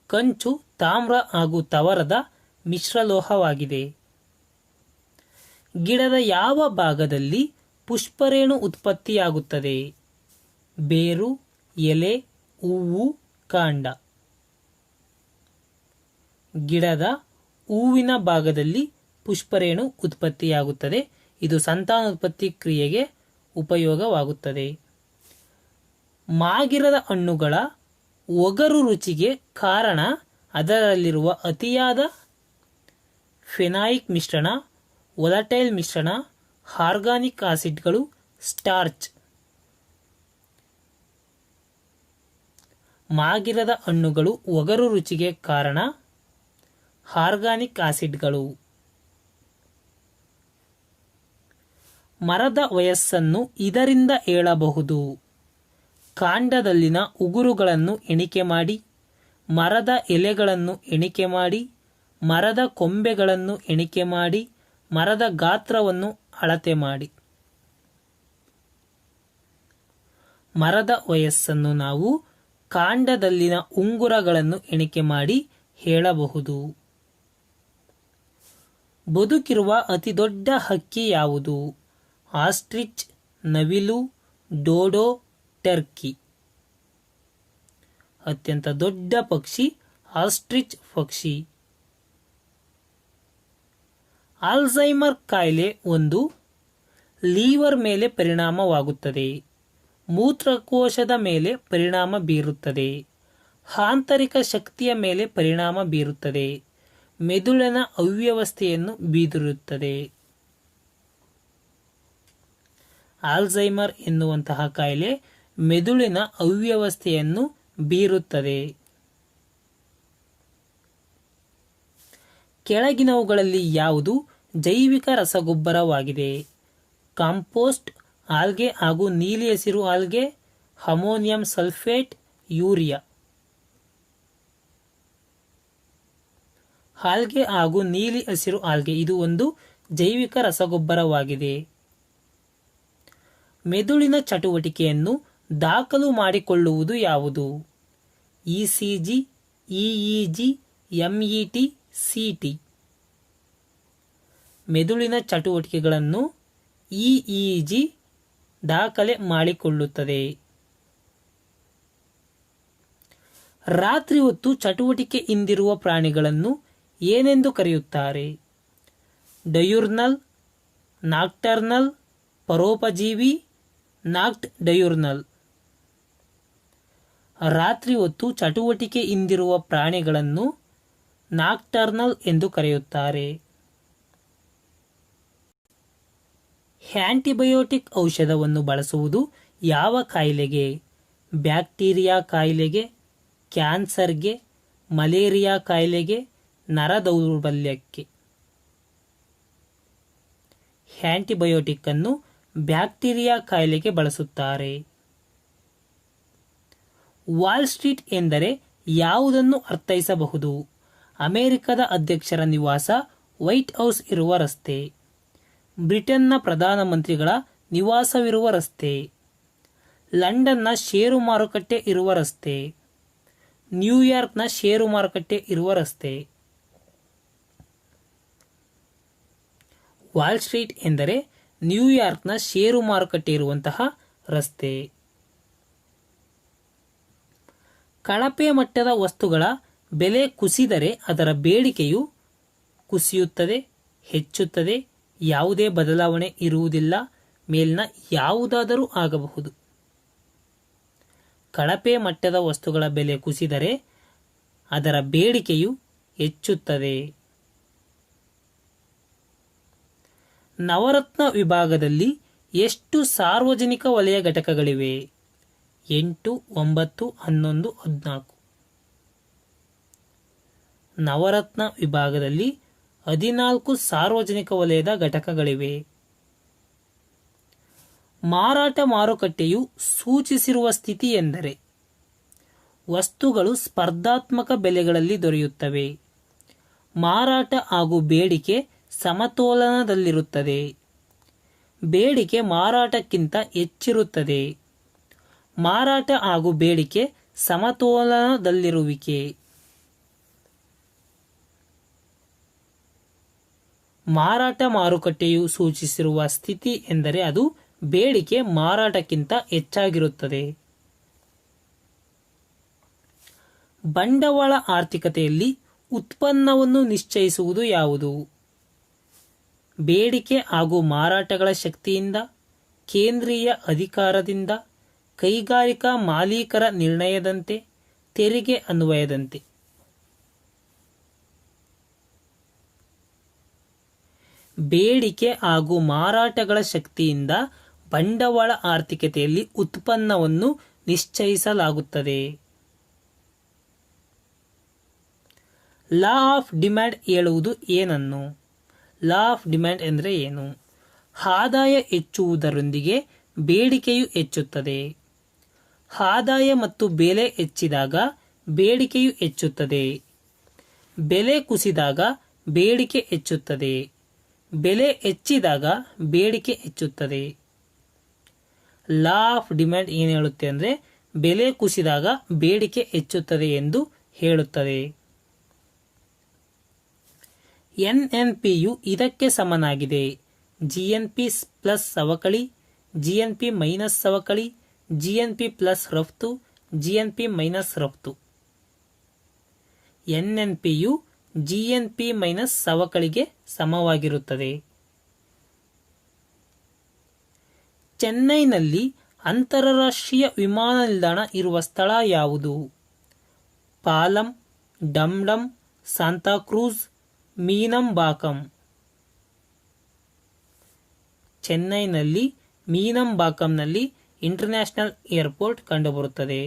ಕಂಚು ತಾಮ್ರ ಹಾಗೂ ತವರದ ಮಿಶ್ರಲೋಹವಾಗಿದೆ. ಗಿಡದ ಯಾವ ಭಾಗದಲ್ಲಿ ಪುಷ್ಪರೇಣು ಉತ್ಪತ್ತಿಯಾಗುತ್ತದೆ? ಬೇರು, ಎಲೆ, ಹೂವು, ಕಾಂಡ. ಗಿಡದ ಹೂವಿನ ಭಾಗದಲ್ಲಿ ಪುಷ್ಪರೇಣು ಉತ್ಪತ್ತಿಯಾಗುತ್ತದೆ. ಇದು ಸಂತಾನೋತ್ಪತ್ತಿ ಕ್ರಿಯೆಗೆ ಉಪಯೋಗವಾಗುತ್ತದೆ. ಮಾಗಿರದ ಹಣ್ಣುಗಳ ಒಗರು ರುಚಿಗೆ ಕಾರಣ ಅದರಲ್ಲಿರುವ ಅತಿಯಾದ ಫೆನಾಯಿಕ್ ಮಿಶ್ರಣ, ವೊಲಟೈಲ್ ಮಿಶ್ರಣ, ಆರ್ಗಾನಿಕ್ ಆಸಿಡ್ಗಳು, ಸ್ಟಾರ್ಚ್. ಮಾಗಿರದ ಹಣ್ಣುಗಳು ಒಗರು ರುಚಿಗೆ ಕಾರಣ. ಆರ್ಗಾನಿಕ್ ಆಸಿಡ್ಗಳು. ಮರದ ವಯಸ್ಸನ್ನು ಇದರಿಂದ ಹೇಳಬಹುದು. ಕಾಂಡದಲ್ಲಿನ ಉಗುರುಗಳನ್ನು ಎಣಿಕೆ ಮಾಡಿ, ಮರದ ಎಲೆಗಳನ್ನು ಎಣಿಕೆ ಮಾಡಿ, ಮರದ ಕೊಂಬೆಗಳನ್ನು ಎಣಿಕೆ ಮಾಡಿ, ಮರದ ಗಾತ್ರವನ್ನು ಅಳತೆ ಮಾಡಿ. ಮರದ ವಯಸ್ಸನ್ನು ನಾವು ಕಾಂಡದಲ್ಲಿನ ಉಂಗುರಗಳನ್ನು ಎಣಿಕೆ ಮಾಡಿ ಹೇಳಬಹುದು. ಬದುಕಿರುವ ಅತಿ ದೊಡ್ಡ ಹಕ್ಕಿ ಯಾವುದು? ಆಸ್ಟ್ರಿಚ್, ನವಿಲು, ಡೋಡೋ, ಟರ್ಕಿ. ಅತ್ಯಂತ ದೊಡ್ಡ ಪಕ್ಷಿ ಆಸ್ಟ್ರಿಚ್ ಪಕ್ಷಿ. ಆಲ್ಝೈಮರ್ ಕಾಯಿಲೆ ಒಂದು ಲಿವರ್ ಮೇಲೆ ಪರಿಣಾಮವಾಗುತ್ತದೆ, ಮೂತ್ರಕೋಶದ ಮೇಲೆ ಪರಿಣಾಮ ಬೀರುತ್ತದೆ, ಆಂತರಿಕ ಶಕ್ತಿಯ ಮೇಲೆ ಪರಿಣಾಮ ಬೀರುತ್ತದೆ, ಮೆದುಳಿನ ಅವ್ಯವಸ್ಥೆಯನ್ನು ಬೀದಿರುತ್ತದೆ. ಆಲ್ಝೈಮರ್ ಎನ್ನುವಂತಹ ಕಾಯಿಲೆ ಮೆದುಳಿನ ಅವ್ಯವಸ್ಥೆಯನ್ನು ಬೀರುತ್ತದೆ. ಕೆಳಗಿನವುಗಳಲ್ಲಿ ಯಾವುದು ಜೈವಿಕ ರಸಗೊಬ್ಬರವಾಗಿದೆ? ಕಾಂಪೋಸ್ಟ್, ಆಲ್ಗೆ ಹಾಗೂ ನೀಲಿ ಹಸಿರು algae, ammonium sulphate, urea. Algae ಹಾಗೂ ನೀಲಿ ಹಸಿರು ಆಲ್ಗೆ ಇದು ಒಂದು ಜೈವಿಕ ರಸಗೊಬ್ಬರವಾಗಿದೆ. ಮೆದುಳಿನ ಚಟುವಟಿಕೆಯನ್ನು ದಾಖಲು ಮಾಡಿಕೊಳ್ಳುವುದು ಯಾವುದು? ECG, EEG, MET, city. ಮೆದುಳಿನ ಚಟುವಟಿಕೆಗಳನ್ನು ಇಇಜಿ ದಾಖಲೆ ಮಾಡಿಕೊಳ್ಳುತ್ತದೆ. ರಾತ್ರಿ ಹೊತ್ತು ಚಟುವಟಿಕೆಯಿಂದಿರುವ ಪ್ರಾಣಿಗಳನ್ನು ಏನೆಂದು ಕರೆಯುತ್ತಾರೆ? ಡಯೂರ್ನಲ್, ನಾಕ್ಟರ್ನಲ್, ಪರೋಪಜೀವಿ, ನಾಕ್ಟ್ ಡಯೂರ್ನಲ್. ರಾತ್ರಿ ಹೊತ್ತು ಚಟುವಟಿಕೆಯಿಂದಿರುವ ಪ್ರಾಣಿಗಳನ್ನು ನಾಕ್ಟರ್ನಲ್ ಎಂದು ಕರೆಯುತ್ತಾರೆ. ಆಂಟಿಬಯೋಟಿಕ್ ಔಷಧವನ್ನು ಬಳಸುವುದು ಯಾವ ಕಾಯಿಲೆಗೆ? ಬ್ಯಾಕ್ಟೀರಿಯಾ ಕಾಯಿಲೆಗೆ, ಕ್ಯಾನ್ಸರ್ಗೆ, ಮಲೇರಿಯಾ ಕಾಯಿಲೆಗೆ, ನರದೌರ್ಬಲ್ಯಕ್ಕೆ. ಆಂಟಿಬಯೋಟಿಕ್ ಅನ್ನು ಬ್ಯಾಕ್ಟೀರಿಯಾ ಕಾಯಿಲೆಗೆ ಬಳಸುತ್ತಾರೆ. ವಾಲ್ ಸ್ಟ್ರೀಟ್ ಎಂದರೆ ಯಾವುದನ್ನು ಅರ್ಥೈಸಬಹುದು? ಅಮೆರಿಕದ ಅಧ್ಯಕ್ಷರ ನಿವಾಸ, ವೈಟ್ ಹೌಸ್ ಇರುವ ರಸ್ತೆ, ಬ್ರಿಟನ್ನ ಪ್ರಧಾನಮಂತ್ರಿಗಳ ನಿವಾಸವಿರುವ ರಸ್ತೆ, ಲಂಡನ್ನ ಷೇರು ಮಾರುಕಟ್ಟೆ ಇರುವ ರಸ್ತೆ, ನ್ಯೂಯಾರ್ಕ್ನ ಷೇರು ಮಾರುಕಟ್ಟೆ ಇರುವ ರಸ್ತೆ. ವಾಲ್ ಸ್ಟ್ರೀಟ್ ಎಂದರೆ ನ್ಯೂಯಾರ್ಕ್ನ ಷೇರು ಮಾರುಕಟ್ಟೆ ಇರುವಂತಹ ರಸ್ತೆ. ಕಳಪೆ ಮಟ್ಟದ ವಸ್ತುಗಳ ಬೆಲೆ ಕುಸಿದರೆ ಅದರ ಬೇಡಿಕೆಯು ಕುಸಿಯುತ್ತದೆ, ಹೆಚ್ಚುತ್ತದೆ, ಯಾವುದೇ ಬದಲಾವಣೆ ಇರುವುದಿಲ್ಲ, ಮೇಲಿನ ಯಾವುದಾದರೂ ಆಗಬಹುದು. ಕಳಪೆ ಮಟ್ಟದ ವಸ್ತುಗಳ ಬೆಲೆ ಕುಸಿದರೆ ಅದರ ಬೇಡಿಕೆಯು ಹೆಚ್ಚುತ್ತದೆ. ನವರತ್ನ ವಿಭಾಗದಲ್ಲಿ ಎಷ್ಟು ಸಾರ್ವಜನಿಕ ವಲಯ ಘಟಕಗಳಿವೆ? 8, 9, 11, 14. ನವರತ್ನ ವಿಭಾಗದಲ್ಲಿ 14 ಸಾರ್ವಜನಿಕ ವಲಯದ ಘಟಕಗಳಿವೆ. ಮಾರಾಟ ಮಾರುಕಟ್ಟೆಯು ಸೂಚಿಸಿರುವ ಸ್ಥಿತಿ ಎಂದರೆ ವಸ್ತುಗಳು ಸ್ಪರ್ಧಾತ್ಮಕ ಬೆಲೆಗಳಲ್ಲಿ ದೊರೆಯುತ್ತವೆ. ಮಾರಾಟ ಹಾಗೂ ಬೇಡಿಕೆ ಸಮತೋಲನದಲ್ಲಿರುತ್ತದೆ. ಬೇಡಿಕೆ ಮಾರಾಟಕ್ಕಿಂತ ಹೆಚ್ಚಿರುತ್ತದೆ. ಮಾರಾಟ ಹಾಗೂ ಬೇಡಿಕೆ ಸಮತೋಲನದಲ್ಲಿರುವಿಕೆ. ಮಾರಾಟ ಮಾರುಕಟ್ಟೆಯು ಸೂಚಿಸಿರುವ ಸ್ಥಿತಿ ಎಂದರೆ ಅದು ಬೇಡಿಕೆ ಮಾರಾಟಕ್ಕಿಂತ ಹೆಚ್ಚಾಗಿರುತ್ತದೆ. ಬಂಡವಾಳ ಆರ್ಥಿಕತೆಯಲ್ಲಿ ಉತ್ಪನ್ನವನ್ನು ನಿಶ್ಚಯಿಸುವುದು ಯಾವುದು? ಬೇಡಿಕೆ ಹಾಗೂ ಮಾರಾಟಗಳ ಶಕ್ತಿಯಿಂದ, ಕೇಂದ್ರೀಯ ಅಧಿಕಾರದಿಂದ, ಕೈಗಾರಿಕಾ ಮಾಲೀಕರ ನಿರ್ಣಯದಂತೆ, ತೆರಿಗೆ ಅನ್ವಯದಂತೆ. ಬೇಡಿಕೆ ಹಾಗೂ ಮಾರಾಟಗಳ ಶಕ್ತಿಯಿಂದ ಬಂಡವಾಳ ಆರ್ಥಿಕತೆಯಲ್ಲಿ ಉತ್ಪನ್ನವನ್ನು ನಿಶ್ಚಯಿಸಲಾಗುತ್ತದೆ. ಲಾ ಆಫ್ ಡಿಮ್ಯಾಂಡ್ ಹೇಳುವುದು ಏನನ್ನು? ಲಾ ಆಫ್ ಡಿಮ್ಯಾಂಡ್ ಎಂದರೆ ಏನು? ಆದಾಯ ಹೆಚ್ಚುವುದರೊಂದಿಗೆ ಬೇಡಿಕೆಯು ಹೆಚ್ಚುತ್ತದೆ. ಆದಾಯ ಮತ್ತು ಬೆಲೆ ಹೆಚ್ಚಿದಾಗ ಬೇಡಿಕೆಯು ಹೆಚ್ಚುತ್ತದೆ. ಬೆಲೆ ಕುಸಿದಾಗ ಬೇಡಿಕೆ ಹೆಚ್ಚುತ್ತದೆ. ಬೆಲೆ ಹೆಚ್ಚಿದಾಗ ಬೇಡಿಕೆ ಹೆಚ್ಚುತ್ತದೆ. ಲಾ ಆಫ್ ಡಿಮ್ಯಾಂಡ್ ಏನು ಹೇಳುತ್ತೆ ಅಂದರೆ ಬೆಲೆ ಕುಸಿದಾಗ ಬೇಡಿಕೆ ಹೆಚ್ಚುತ್ತದೆ ಎಂದು ಹೇಳುತ್ತದೆ. NNPಯು ಇದಕ್ಕೆ ಸಮನಾಗಿದೆ. GNP ಪ್ಲಸ್ ಸವಕಳಿ, GNP ಮೈನಸ್ ಸವಕಳಿ, GNP ಪ್ಲಸ್ ರಫ್ತು, GNP ಮೈನಸ್ ರಫ್ತು. NNPಯು GNP ಮೈನಸ್ ಸವಕಳಿಗೆ ಸಮವಾಗಿರುತ್ತದೆ. ಚೆನ್ನೈನಲ್ಲಿ ಅಂತಾರಾಷ್ಟ್ರೀಯ ವಿಮಾನ ನಿಲ್ದಾಣ ಇರುವ ಸ್ಥಳ ಯಾವುದು? ಪಾಲಂ, ಡಮ್ಡಮ್, ಸಾಂತಾಕ್ರೂಜ್, ಮೀನಂಬಾಕಂ. ಚೆನ್ನೈನಲ್ಲಿ ಮೀನಂಬಾಕಂನಲ್ಲಿ ಇಂಟರ್ನ್ಯಾಷನಲ್ ಏರ್ಪೋರ್ಟ್ ಕಂಡುಬರುತ್ತದೆ.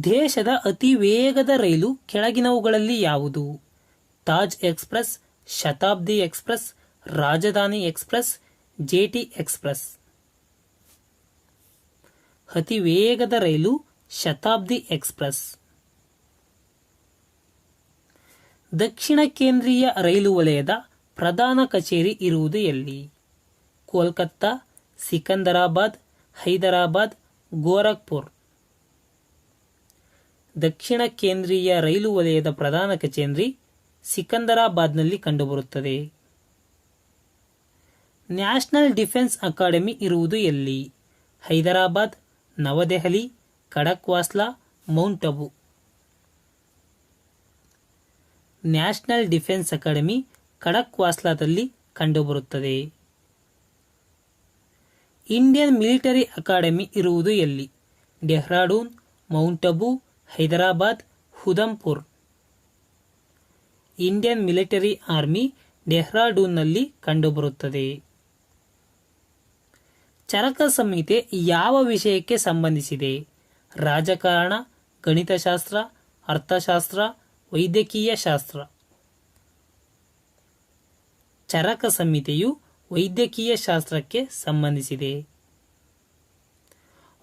ದೇಶದ ಅತಿ ವೇಗದ ರೈಲು ಕೆಳಗಿನವುಗಳಲ್ಲಿ ಯಾವುದು? ತಾಜ್ ಎಕ್ಸ್ಪ್ರೆಸ್, ಶತಾಬ್ದಿ ಎಕ್ಸ್ಪ್ರೆಸ್, ರಾಜಧಾನಿ ಎಕ್ಸ್ಪ್ರೆಸ್, ಜೆಟಿ ಎಕ್ಸ್ಪ್ರೆಸ್. ಅತಿ ವೇಗದ ರೈಲು ಶತಾಬ್ದಿ ಎಕ್ಸ್ಪ್ರೆಸ್. ದಕ್ಷಿಣ ಕೇಂದ್ರೀಯ ರೈಲು ವಲಯದ ಪ್ರಧಾನ ಕಚೇರಿ ಇರುವುದು ಎಲ್ಲಿ? ಕೋಲ್ಕತ್ತಾ, ಸಿಕಂದರಾಬಾದ್, ಹೈದರಾಬಾದ್, ಗೋರಖ್ಪುರ್. ದಕ್ಷಿಣ ಕೇಂದ್ರೀಯ ರೈಲು ವಲಯದ ಪ್ರಧಾನ ಕಚೇರಿ ಸಿಕಂದರಾಬಾದ್ನಲ್ಲಿ ಕಂಡುಬರುತ್ತದೆ. ನ್ಯಾಷನಲ್ ಡಿಫೆನ್ಸ್ ಅಕಾಡೆಮಿ ಇರುವುದು ಎಲ್ಲಿ? Hyderabad, New Delhi, Khadakwasla, Mount Abu. National defence academy ಖಡಕ್ವಾಸ್ಲಾದಲ್ಲಿ ಕಂಡುಬರುತ್ತದೆ. ಇಂಡಿಯನ್ ಮಿಲಿಟರಿ ಅಕಾಡೆಮಿ ಇರುವುದು ಎಲ್ಲಿ? Dehradun, Mount Abu, Hyderabad, Udhampur. Indian military army ಡೆಹ್ರಾಡೂನ್ನಲ್ಲಿ ಕಂಡುಬರುತ್ತದೆ. ಚರಕ ಸಂಹಿತೆ ಯಾವ ವಿಷಯಕ್ಕೆ ಸಂಬಂಧಿಸಿದೆ? ರಾಜಕಾರಣ, ಗಣಿತಶಾಸ್ತ್ರ, ಅರ್ಥಶಾಸ್ತ್ರ, ವೈದ್ಯಕೀಯ ಶಾಸ್ತ್ರ. ಚರಕ ಸಂಹಿತೆಯು ವೈದ್ಯಕೀಯ ಶಾಸ್ತ್ರಕ್ಕೆ ಸಂಬಂಧಿಸಿದೆ.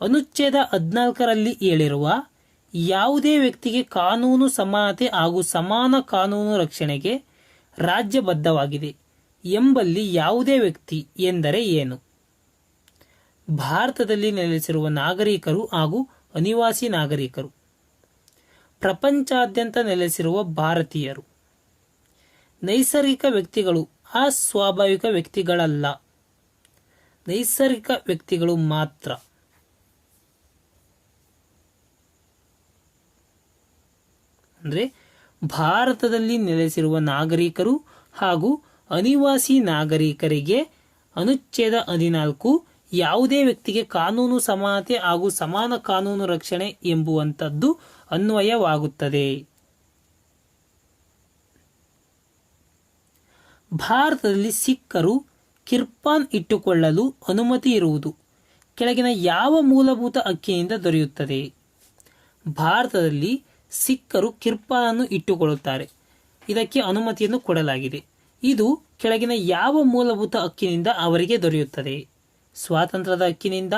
ಅನುಚ್ಛೇದ 14ರಲ್ಲಿ ಹೇಳಿರುವ ಯಾವುದೇ ವ್ಯಕ್ತಿಗೆ ಕಾನೂನು ಸಮಾನತೆ ಹಾಗೂ ಸಮಾನ ಕಾನೂನು ರಕ್ಷಣೆಗೆ ರಾಜ್ಯಬದ್ಧವಾಗಿದೆ ಎಂಬಲ್ಲಿ ಯಾವುದೇ ವ್ಯಕ್ತಿ ಎಂದರೆ ಏನು? ಭಾರತದಲ್ಲಿ ನೆಲೆಸಿರುವ ನಾಗರಿಕರು ಹಾಗೂ ಅನಿವಾಸಿ ನಾಗರಿಕರು. ಪ್ರಪಂಚಾದ್ಯಂತ ನೆಲೆಸಿರುವ ಭಾರತೀಯರು. ನೈಸರ್ಗಿಕ ವ್ಯಕ್ತಿಗಳು ಅಸ್ವಾಭಾವಿಕ ವ್ಯಕ್ತಿಗಳಲ್ಲ, ನೈಸರ್ಗಿಕ ವ್ಯಕ್ತಿಗಳು ಮಾತ್ರ. ಅಂದರೆ ಭಾರತದಲ್ಲಿ ನೆಲೆಸಿರುವ ನಾಗರಿಕರು ಹಾಗೂ ಅನಿವಾಸಿ ನಾಗರಿಕರಿಗೆ ಅನುಚ್ಛೇದ 14 ಯಾವುದೇ ವ್ಯಕ್ತಿಗೆ ಕಾನೂನು ಸಮಾನತೆ ಹಾಗೂ ಸಮಾನ ಕಾನೂನು ರಕ್ಷಣೆ ಎಂಬುವಂಥದ್ದು ಅನ್ವಯವಾಗುತ್ತದೆ. ಭಾರತದಲ್ಲಿ ಸಿಖ್ಖರು ಕಿರ್ಪಾನ್ ಇಟ್ಟುಕೊಳ್ಳಲು ಅನುಮತಿ ಇರುವುದು ಕೆಳಗಿನ ಯಾವ ಮೂಲಭೂತ ಹಕ್ಕಿನಿಂದ ದೊರೆಯುತ್ತದೆ? ಭಾರತದಲ್ಲಿ ಸಿಖ್ಖರು ಕಿರ್ಪಾನ್ ಅನ್ನು ಇಟ್ಟುಕೊಳ್ಳುತ್ತಾರೆ. ಇದಕ್ಕೆ ಅನುಮತಿಯನ್ನು ಕೊಡಲಾಗಿದೆ. ಇದು ಕೆಳಗಿನ ಯಾವ ಮೂಲಭೂತ ಹಕ್ಕಿನಿಂದ ಅವರಿಗೆ ದೊರೆಯುತ್ತದೆ? ಸ್ವಾತಂತ್ರ್ಯದ ಹಕ್ಕಿನಿಂದ,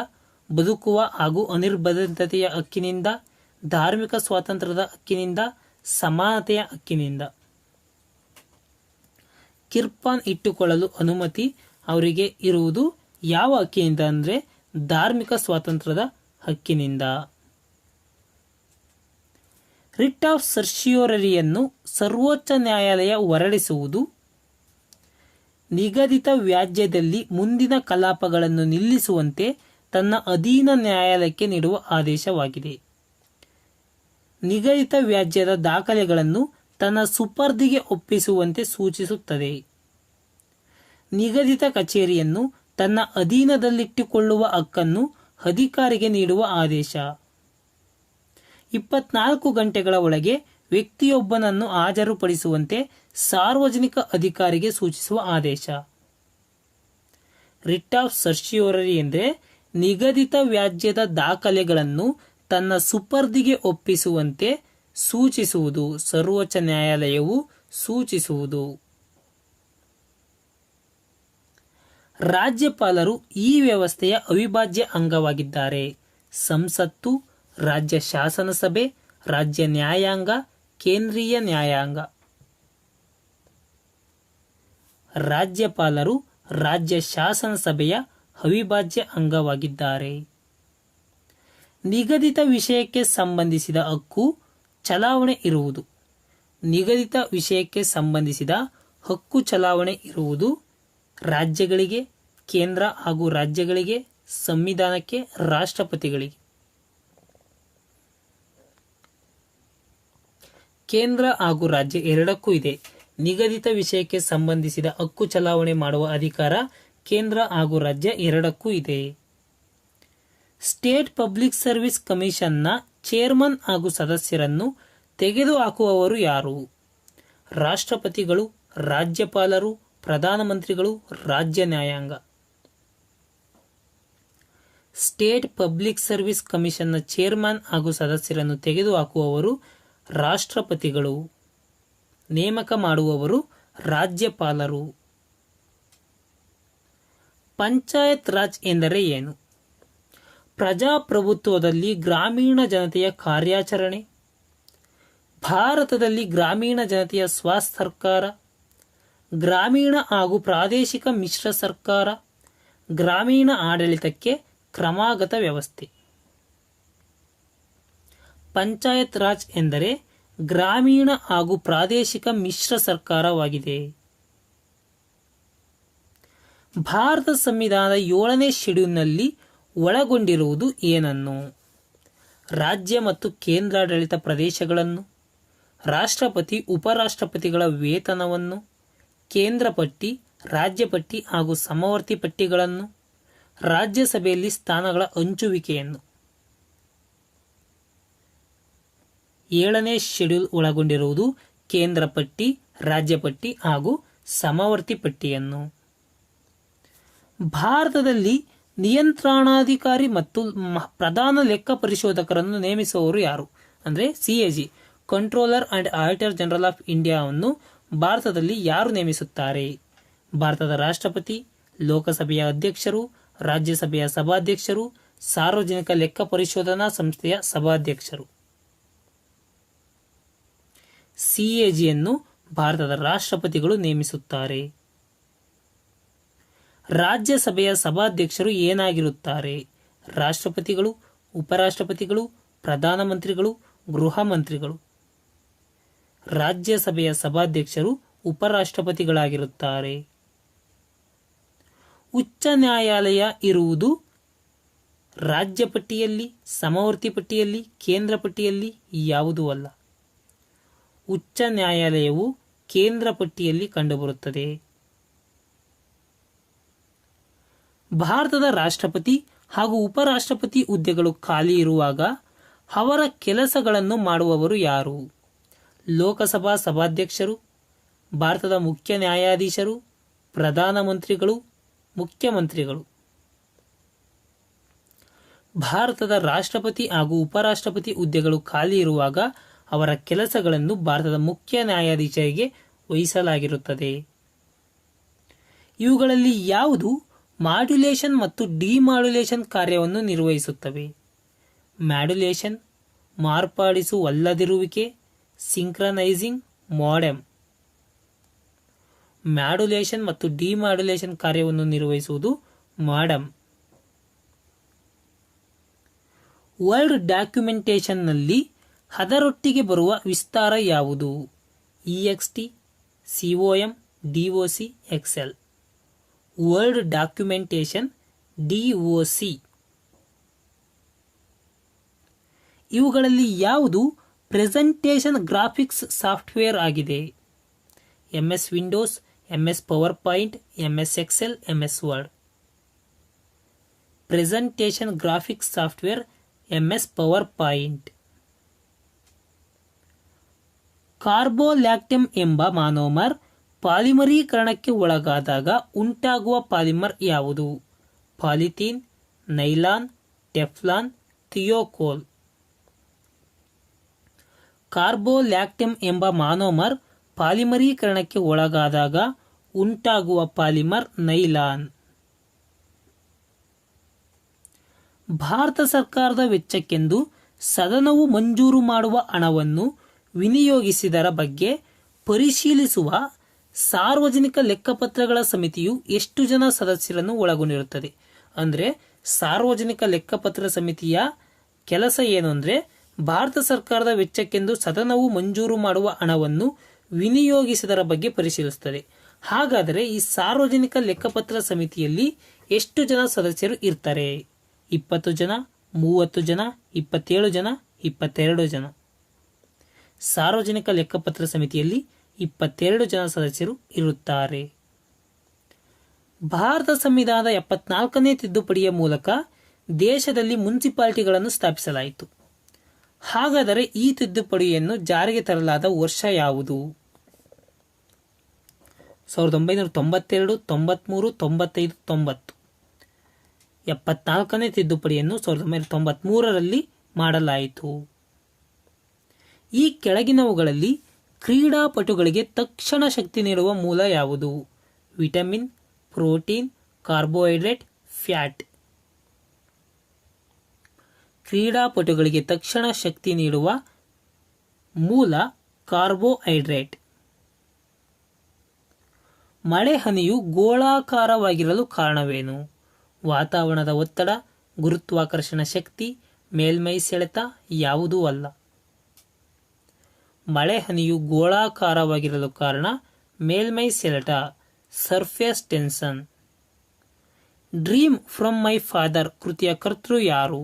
ಬದುಕುವ ಹಾಗೂ ಅನಿರ್ಬಂಧತೆಯ ಹಕ್ಕಿನಿಂದ, ಧಾರ್ಮಿಕ ಸ್ವಾತಂತ್ರ್ಯದ ಹಕ್ಕಿನಿಂದ, ಸಮಾನತೆಯ ಹಕ್ಕಿನಿಂದ. ಕಿರ್ಪಾನ್ ಇಟ್ಟುಕೊಳ್ಳಲು ಅನುಮತಿ ಅವರಿಗೆ ಇರುವುದು ಯಾವ ಹಕ್ಕಿನಿಂದ ಅಂದರೆ ಧಾರ್ಮಿಕ ಸ್ವಾತಂತ್ರ್ಯದ ಹಕ್ಕಿನಿಂದ. ರಿಟ್ ಆಫ್ ಸರ್ಶಿಯೋರರಿಯನ್ನು ಸರ್ವೋಚ್ಚ ನ್ಯಾಯಾಲಯ ಹೊರಡಿಸುವುದು ನಿಗದಿತ ವ್ಯಾಜ್ಯದಲ್ಲಿ ಮುಂದಿನ ಕಲಾಪಗಳನ್ನು ನಿಲ್ಲಿಸುವಂತೆ ತನ್ನ ಅಧೀನ ನ್ಯಾಯಾಲಯಕ್ಕೆ ನೀಡುವ ಆದೇಶವಾಗಿದೆ. ನಿಗದಿತ ವ್ಯಾಜ್ಯದ ದಾಖಲೆಗಳನ್ನು ತನ್ನ ಸುಪರ್ದಿಗೆ ಒಪ್ಪಿಸುವಂತೆ ಸೂಚಿಸುತ್ತದೆ. ನಿಗದಿತ ಕಚೇರಿಯನ್ನು ತನ್ನ ಅಧೀನದಲ್ಲಿಟ್ಟುಕೊಳ್ಳುವ ಹಕ್ಕನ್ನು ಅಧಿಕಾರಿಗೆ ನೀಡುವ ಆದೇಶ. 24 ಗಂಟೆಗಳ ಒಳಗೆ ವ್ಯಕ್ತಿಯೊಬ್ಬನನ್ನು ಹಾಜರುಪಡಿಸುವಂತೆ ಸಾರ್ವಜನಿಕ ಅಧಿಕಾರಿಗೆ ಸೂಚಿಸುವ ಆದೇಶ. ರಿಟ್ ಆಫ್ ಸರ್ಶಿಯೋರರಿ ಎಂದರೆ ನಿಗದಿತ ವ್ಯಾಜ್ಯದ ದಾಖಲೆಗಳನ್ನು ತನ್ನ ಸುಪರ್ದಿಗೆ ಒಪ್ಪಿಸುವಂತೆ ಸೂಚಿಸುವುದು. ಸರ್ವೋಚ್ಚ ನ್ಯಾಯಾಲಯವು ಸೂಚಿಸುವುದು. ರಾಜ್ಯಪಾಲರು ಈ ವ್ಯವಸ್ಥೆಯ ಅವಿಭಾಜ್ಯ ಅಂಗವಾಗಿದ್ದಾರೆ. ಸಂಸತ್ತು, ರಾಜ್ಯ ಶಾಸನ ಸಭೆ, ರಾಜ್ಯ ನ್ಯಾಯಾಂಗ, ಕೇಂದ್ರೀಯ ನ್ಯಾಯಾಂಗ. ರಾಜ್ಯಪಾಲರು ರಾಜ್ಯ ಶಾಸನ ಸಭೆಯ ಅವಿಭಾಜ್ಯ ಅಂಗವಾಗಿದ್ದಾರೆ. ನಿಗದಿತ ವಿಷಯಕ್ಕೆ ಸಂಬಂಧಿಸಿದ ಹಕ್ಕು ಚಲಾವಣೆ ಇರುವುದು. ನಿಗದಿತ ವಿಷಯಕ್ಕೆ ಸಂಬಂಧಿಸಿದ ಹಕ್ಕು ಚಲಾವಣೆ ಇರುವುದು ರಾಜ್ಯಗಳಿಗೆ, ಕೇಂದ್ರ ಹಾಗೂ ರಾಜ್ಯಗಳಿಗೆ, ಸಂವಿಧಾನಕ್ಕೆ, ರಾಷ್ಟ್ರಪತಿಗಳಿಗೆ. ಕೇಂದ್ರ ಹಾಗೂ ರಾಜ್ಯ ಎರಡಕ್ಕೂ ಇದೆ. ನಿಗದಿತ ವಿಷಯಕ್ಕೆ ಸಂಬಂಧಿಸಿದ ಹಕ್ಕು ಚಲಾವಣೆ ಮಾಡುವ ಅಧಿಕಾರ ಕೇಂದ್ರ ಹಾಗೂ ರಾಜ್ಯ ಎರಡಕ್ಕೂ ಇದೆ. ಸ್ಟೇಟ್ ಪಬ್ಲಿಕ್ ಸರ್ವಿಸ್ ಕಮಿಷನ್ನ ಚೇರ್ಮನ್ ಹಾಗೂ ಸದಸ್ಯರನ್ನು ತೆಗೆದುಹಾಕುವವರು ಯಾರು? ರಾಷ್ಟ್ರಪತಿಗಳು, ರಾಜ್ಯಪಾಲರು, ಪ್ರಧಾನಮಂತ್ರಿಗಳು, ರಾಜ್ಯ ನ್ಯಾಯಾಂಗ. ಸ್ಟೇಟ್ ಪಬ್ಲಿಕ್ ಸರ್ವಿಸ್ ಕಮಿಷನ್ನ ಚೇರ್ಮನ್ ಹಾಗೂ ಸದಸ್ಯರನ್ನು ತೆಗೆದುಹಾಕುವವರು ರಾಷ್ಟ್ರಪತಿಗಳು. ನೇಮಕ ಮಾಡುವವರು ರಾಜ್ಯಪಾಲರು. ಪಂಚಾಯತ್ ರಾಜ್ ಎಂದರೆ ಏನು? ಪ್ರಜಾಪ್ರಭುತ್ವದಲ್ಲಿ ಗ್ರಾಮೀಣ ಜನತೆಯ ಕಾರ್ಯಾಚರಣೆ. ಭಾರತದಲ್ಲಿ ಗ್ರಾಮೀಣ ಜನತೆಯ ಸ್ವಸರ್ಕಾರ, ಗ್ರಾಮೀಣ ಹಾಗೂ ಪ್ರಾದೇಶಿಕ ಮಿಶ್ರ ಸರ್ಕಾರ, ಗ್ರಾಮೀಣ ಆಡಳಿತಕ್ಕೆ ಕ್ರಮಾಗತ ವ್ಯವಸ್ಥೆ. ಪಂಚಾಯತ್ ರಾಜ್ ಎಂದರೆ ಗ್ರಾಮೀಣ ಹಾಗೂ ಪ್ರಾದೇಶಿಕ ಮಿಶ್ರ ಸರ್ಕಾರವಾಗಿದೆ. ಭಾರತ ಸಂವಿಧಾನದ 7ನೇ ಶೆಡ್ಯೂಲ್ನಲ್ಲಿ ಒಳಗೊಂಡಿರುವುದು ಏನನ್ನು? ರಾಜ್ಯ ಮತ್ತು ಕೇಂದ್ರಾಡಳಿತ ಪ್ರದೇಶಗಳನ್ನು, ರಾಷ್ಟ್ರಪತಿ ಉಪರಾಷ್ಟ್ರಪತಿಗಳ ವೇತನವನ್ನು, ಕೇಂದ್ರ ಪಟ್ಟಿ, ರಾಜ್ಯ ಪಟ್ಟಿ ಹಾಗೂ ಸಮವರ್ತಿ ಪಟ್ಟಿಗಳನ್ನು, ರಾಜ್ಯಸಭೆಯಲ್ಲಿ ಸ್ಥಾನಗಳ ಹಂಚುವಿಕೆಯನ್ನು. 7ನೇ ಶೆಡ್ಯೂಲ್ ಒಳಗೊಂಡಿರುವುದು ಕೇಂದ್ರ ಪಟ್ಟಿ, ರಾಜ್ಯ ಪಟ್ಟಿ ಹಾಗೂ ಸಮವರ್ತಿ ಪಟ್ಟಿಯನ್ನು. ಭಾರತದಲ್ಲಿ ನಿಯಂತ್ರಣಾಧಿಕಾರಿ ಮತ್ತು ಪ್ರಧಾನ ಲೆಕ್ಕ ಪರಿಶೋಧಕರನ್ನು ನೇಮಿಸುವವರು ಯಾರು? ಅಂದರೆ CAG, controller and auditor general of ಇಂಡಿಯಾವನ್ನು ಭಾರತದಲ್ಲಿ ಯಾರು ನೇಮಿಸುತ್ತಾರೆ? ಭಾರತದ ರಾಷ್ಟ್ರಪತಿ, ಲೋಕಸಭೆಯ ಅಧ್ಯಕ್ಷರು, ರಾಜ್ಯಸಭೆಯ ಸಭಾಧ್ಯಕ್ಷರು, ಸಾರ್ವಜನಿಕ ಲೆಕ್ಕ ಪರಿಶೋಧನಾ ಸಂಸ್ಥೆಯ ಸಭಾಧ್ಯಕ್ಷರು. CAGಯನ್ನು ಭಾರತದ ರಾಷ್ಟ್ರಪತಿಗಳು ನೇಮಿಸುತ್ತಾರೆ. ರಾಜ್ಯಸಭೆಯ ಸಭಾಧ್ಯಕ್ಷರು ಏನಾಗಿರುತ್ತಾರೆ? ರಾಷ್ಟ್ರಪತಿಗಳು, ಉಪರಾಷ್ಟ್ರಪತಿಗಳು, ಪ್ರಧಾನಮಂತ್ರಿಗಳು, ಗೃಹ ಮಂತ್ರಿಗಳು. ರಾಜ್ಯಸಭೆಯ ಸಭಾಧ್ಯಕ್ಷರು ಉಪರಾಷ್ಟ್ರಪತಿಗಳಾಗಿರುತ್ತಾರೆ. ಉಚ್ಚ ನ್ಯಾಯಾಲಯ ಇರುವುದು ರಾಜ್ಯ ಪಟ್ಟಿಯಲ್ಲಿ, ಸಮವರ್ತಿ ಪಟ್ಟಿಯಲ್ಲಿ, ಕೇಂದ್ರ ಪಟ್ಟಿಯಲ್ಲಿ ಯಾವುದೂ ಅಲ್ಲ. ಉಚ್ಚ ನ್ಯಾಯಾಲಯವು ಕೇಂದ್ರ ಪಟ್ಟಿಯಲ್ಲಿ ಕಂಡುಬರುತ್ತದೆ. ಭಾರತದ ರಾಷ್ಟ್ರಪತಿ ಹಾಗೂ ಉಪರಾಷ್ಟ್ರಪತಿ ಹುದ್ದೆಗಳು ಖಾಲಿ ಇರುವಾಗ ಅವರ ಕೆಲಸಗಳನ್ನು ಮಾಡುವವರು ಯಾರು? ಲೋಕಸಭಾ ಸಭಾಧ್ಯಕ್ಷರು, ಭಾರತದ ಮುಖ್ಯ ನ್ಯಾಯಾಧೀಶರು, ಪ್ರಧಾನಮಂತ್ರಿಗಳು, ಮುಖ್ಯಮಂತ್ರಿಗಳು. ಭಾರತದ ರಾಷ್ಟ್ರಪತಿ ಹಾಗೂ ಉಪರಾಷ್ಟ್ರಪತಿ ಹುದ್ದೆಗಳು ಖಾಲಿ ಇರುವಾಗ ಅವರ ಕೆಲಸಗಳನ್ನು ಭಾರತದ ಮುಖ್ಯ ನ್ಯಾಯಾಧೀಶರಿಗೆ ವಹಿಸಲಾಗಿರುತ್ತದೆ. ಇವುಗಳಲ್ಲಿ ಯಾವುದು ಮಾಡ್ಯುಲೇಷನ್ ಮತ್ತು ಡಿಮಾಡ್ಯುಲೇಷನ್ ಕಾರ್ಯವನ್ನು ನಿರ್ವಹಿಸುತ್ತವೆ? ಮಾಡ್ಯುಲೇಷನ್ ಮಾರ್ಪಡಿಸುವಲ್ಲದಿರುವಿಕೆ, ಸಿಂಕ್ರನೈಸಿಂಗ್ ಮೋಡೆಮ್. ಮಾಡ್ಯುಲೇಷನ್ ಮತ್ತು ಡಿಮಾಡ್ಯುಲೇಷನ್ ಕಾರ್ಯವನ್ನು ನಿರ್ವಹಿಸುವುದು ಮೋಡೆಮ್. ವರ್ಡ್ ಡಾಕ್ಯುಮೆಂಟೇಶನ್ನಲ್ಲಿ ಅದರೊಟ್ಟಿಗೆ ಬರುವ ವಿಸ್ತಾರ ಯಾವುದು? EXT, COM, DOC, XL. Word documentation DOC. ಇವುಗಳಲ್ಲಿ ಯಾವುದು ಪ್ರೆಸೆಂಟೇಷನ್ ಗ್ರಾಫಿಕ್ಸ್ ಸಾಫ್ಟ್ವೇರ್ ಆಗಿದೆ? MS Windows, MS PowerPoint, MS Excel, MS Word. Presentation graphics software MS PowerPoint. Caprolactam ಎಂಬ ಮಾನೋಮರ್ ಪಾಲಿಮರೀಕರಣಕ್ಕೆ ಒಳಗಾದಾಗ ಉಂಟಾಗುವ ಪಾಲಿಮರ್ ಯಾವುದು? Polythene, nylon, Teflon, Thiokol. Caprolactam ಎಂಬ monomer ಪಾಲಿಮರೀಕರಣಕ್ಕೆ ಒಳಗಾದಾಗ ಉಂಟಾಗುವ ಪಾಲಿಮರ್ ನೈಲಾನ್. ಭಾರತ ಸರ್ಕಾರದ ವೆಚ್ಚಕ್ಕೆಂದು ಸದನವು ಮಂಜೂರು ಮಾಡುವ ಹಣವನ್ನು ವಿನಿಯೋಗಿಸಿದರ ಬಗ್ಗೆ ಪರಿಶೀಲಿಸುವ ಸಾರ್ವಜನಿಕ ಲೆಕ್ಕಪತ್ರಗಳ ಸಮಿತಿಯು ಎಷ್ಟು ಜನ ಸದಸ್ಯರನ್ನು ಒಳಗೊಂಡಿರುತ್ತದೆ? ಅಂದರೆ ಸಾರ್ವಜನಿಕ ಲೆಕ್ಕಪತ್ರ ಸಮಿತಿಯ ಕೆಲಸ ಏನು ಅಂದರೆ, ಭಾರತ ಸರ್ಕಾರದ ವೆಚ್ಚಕ್ಕೆಂದು ಸದನವು ಮಂಜೂರು ಮಾಡುವ ಹಣವನ್ನು ವಿನಿಯೋಗಿಸಿದರ ಬಗ್ಗೆ ಪರಿಶೀಲಿಸುತ್ತದೆ. ಹಾಗಾದರೆ ಈ ಸಾರ್ವಜನಿಕ ಲೆಕ್ಕಪತ್ರ ಸಮಿತಿಯಲ್ಲಿ ಎಷ್ಟು ಜನ ಸದಸ್ಯರು ಇರ್ತಾರೆ? 20 ಜನ, 30 ಜನ, 27 ಜನ, 22 ಜನ. ಸಾರ್ವಜನಿಕ ಲೆಕ್ಕಪತ್ರ ಸಮಿತಿಯಲ್ಲಿ 22 ಜನ ಸದಸ್ಯರು ಇರುತ್ತಾರೆ. ಭಾರತ ಸಂವಿಧಾನದ 74ನೇ ತಿದ್ದುಪಡಿಯ ಮೂಲಕ ದೇಶದಲ್ಲಿ ಮುನ್ಸಿಪಾಲಿಟಿಗಳನ್ನು ಸ್ಥಾಪಿಸಲಾಯಿತು. ಹಾಗಾದರೆ ಈ ತಿದ್ದುಪಡಿಯನ್ನು ಜಾರಿಗೆ ತರಲಾದ ವರ್ಷ ಯಾವುದು? 1992, 93, 95, 90. 74ನೇ ತಿದ್ದುಪಡಿಯನ್ನು 1993ರಲ್ಲಿ ಮಾಡಲಾಯಿತು. ಈ ಕೆಳಗಿನವುಗಳಲ್ಲಿ ಕ್ರೀಡಾಪಟುಗಳಿಗೆ ತಕ್ಷಣ ಶಕ್ತಿ ನೀಡುವ ಮೂಲ ಯಾವುದು? Vitamin, protein, carbohydrate, fat. ಕ್ರೀಡಾಪಟುಗಳಿಗೆ ತಕ್ಷಣ ಶಕ್ತಿ ನೀಡುವ ಮೂಲ ಕಾರ್ಬೋಹೈಡ್ರೇಟ್. ಮಳೆ ಹನಿಯು ಗೋಳಾಕಾರವಾಗಿರಲು ಕಾರಣವೇನು? ವಾತಾವರಣದ ಒತ್ತಡ, ಗುರುತ್ವಾಕರ್ಷಣ ಶಕ್ತಿ, ಮೇಲ್ಮೈ ಸೆಳೆತ, ಯಾವುದೂ ಅಲ್ಲ. ಮಳೆ ಹನಿಯು ಗೋಳಾಕಾರವಾಗಿರಲು ಕಾರಣ ಮೇಲ್ಮೈ ಸೆಳೆತ, surface tension. Dream from my father ಕೃತಿಯ ಕರ್ತೃ ಯಾರು?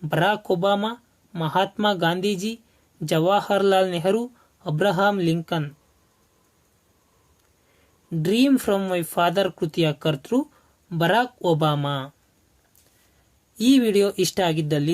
Barack Obama, Mahatma Gandhiji, Jawaharlal Nehru, Abraham Lincoln. Dream from my father ಕೃತಿಯ ಕರ್ತೃ ಬರಾಕ್ ಒಬಾಮಾ. ಈ ವಿಡಿಯೋ ಇಷ್ಟ ಆಗಿದ್ದಲ್ಲಿ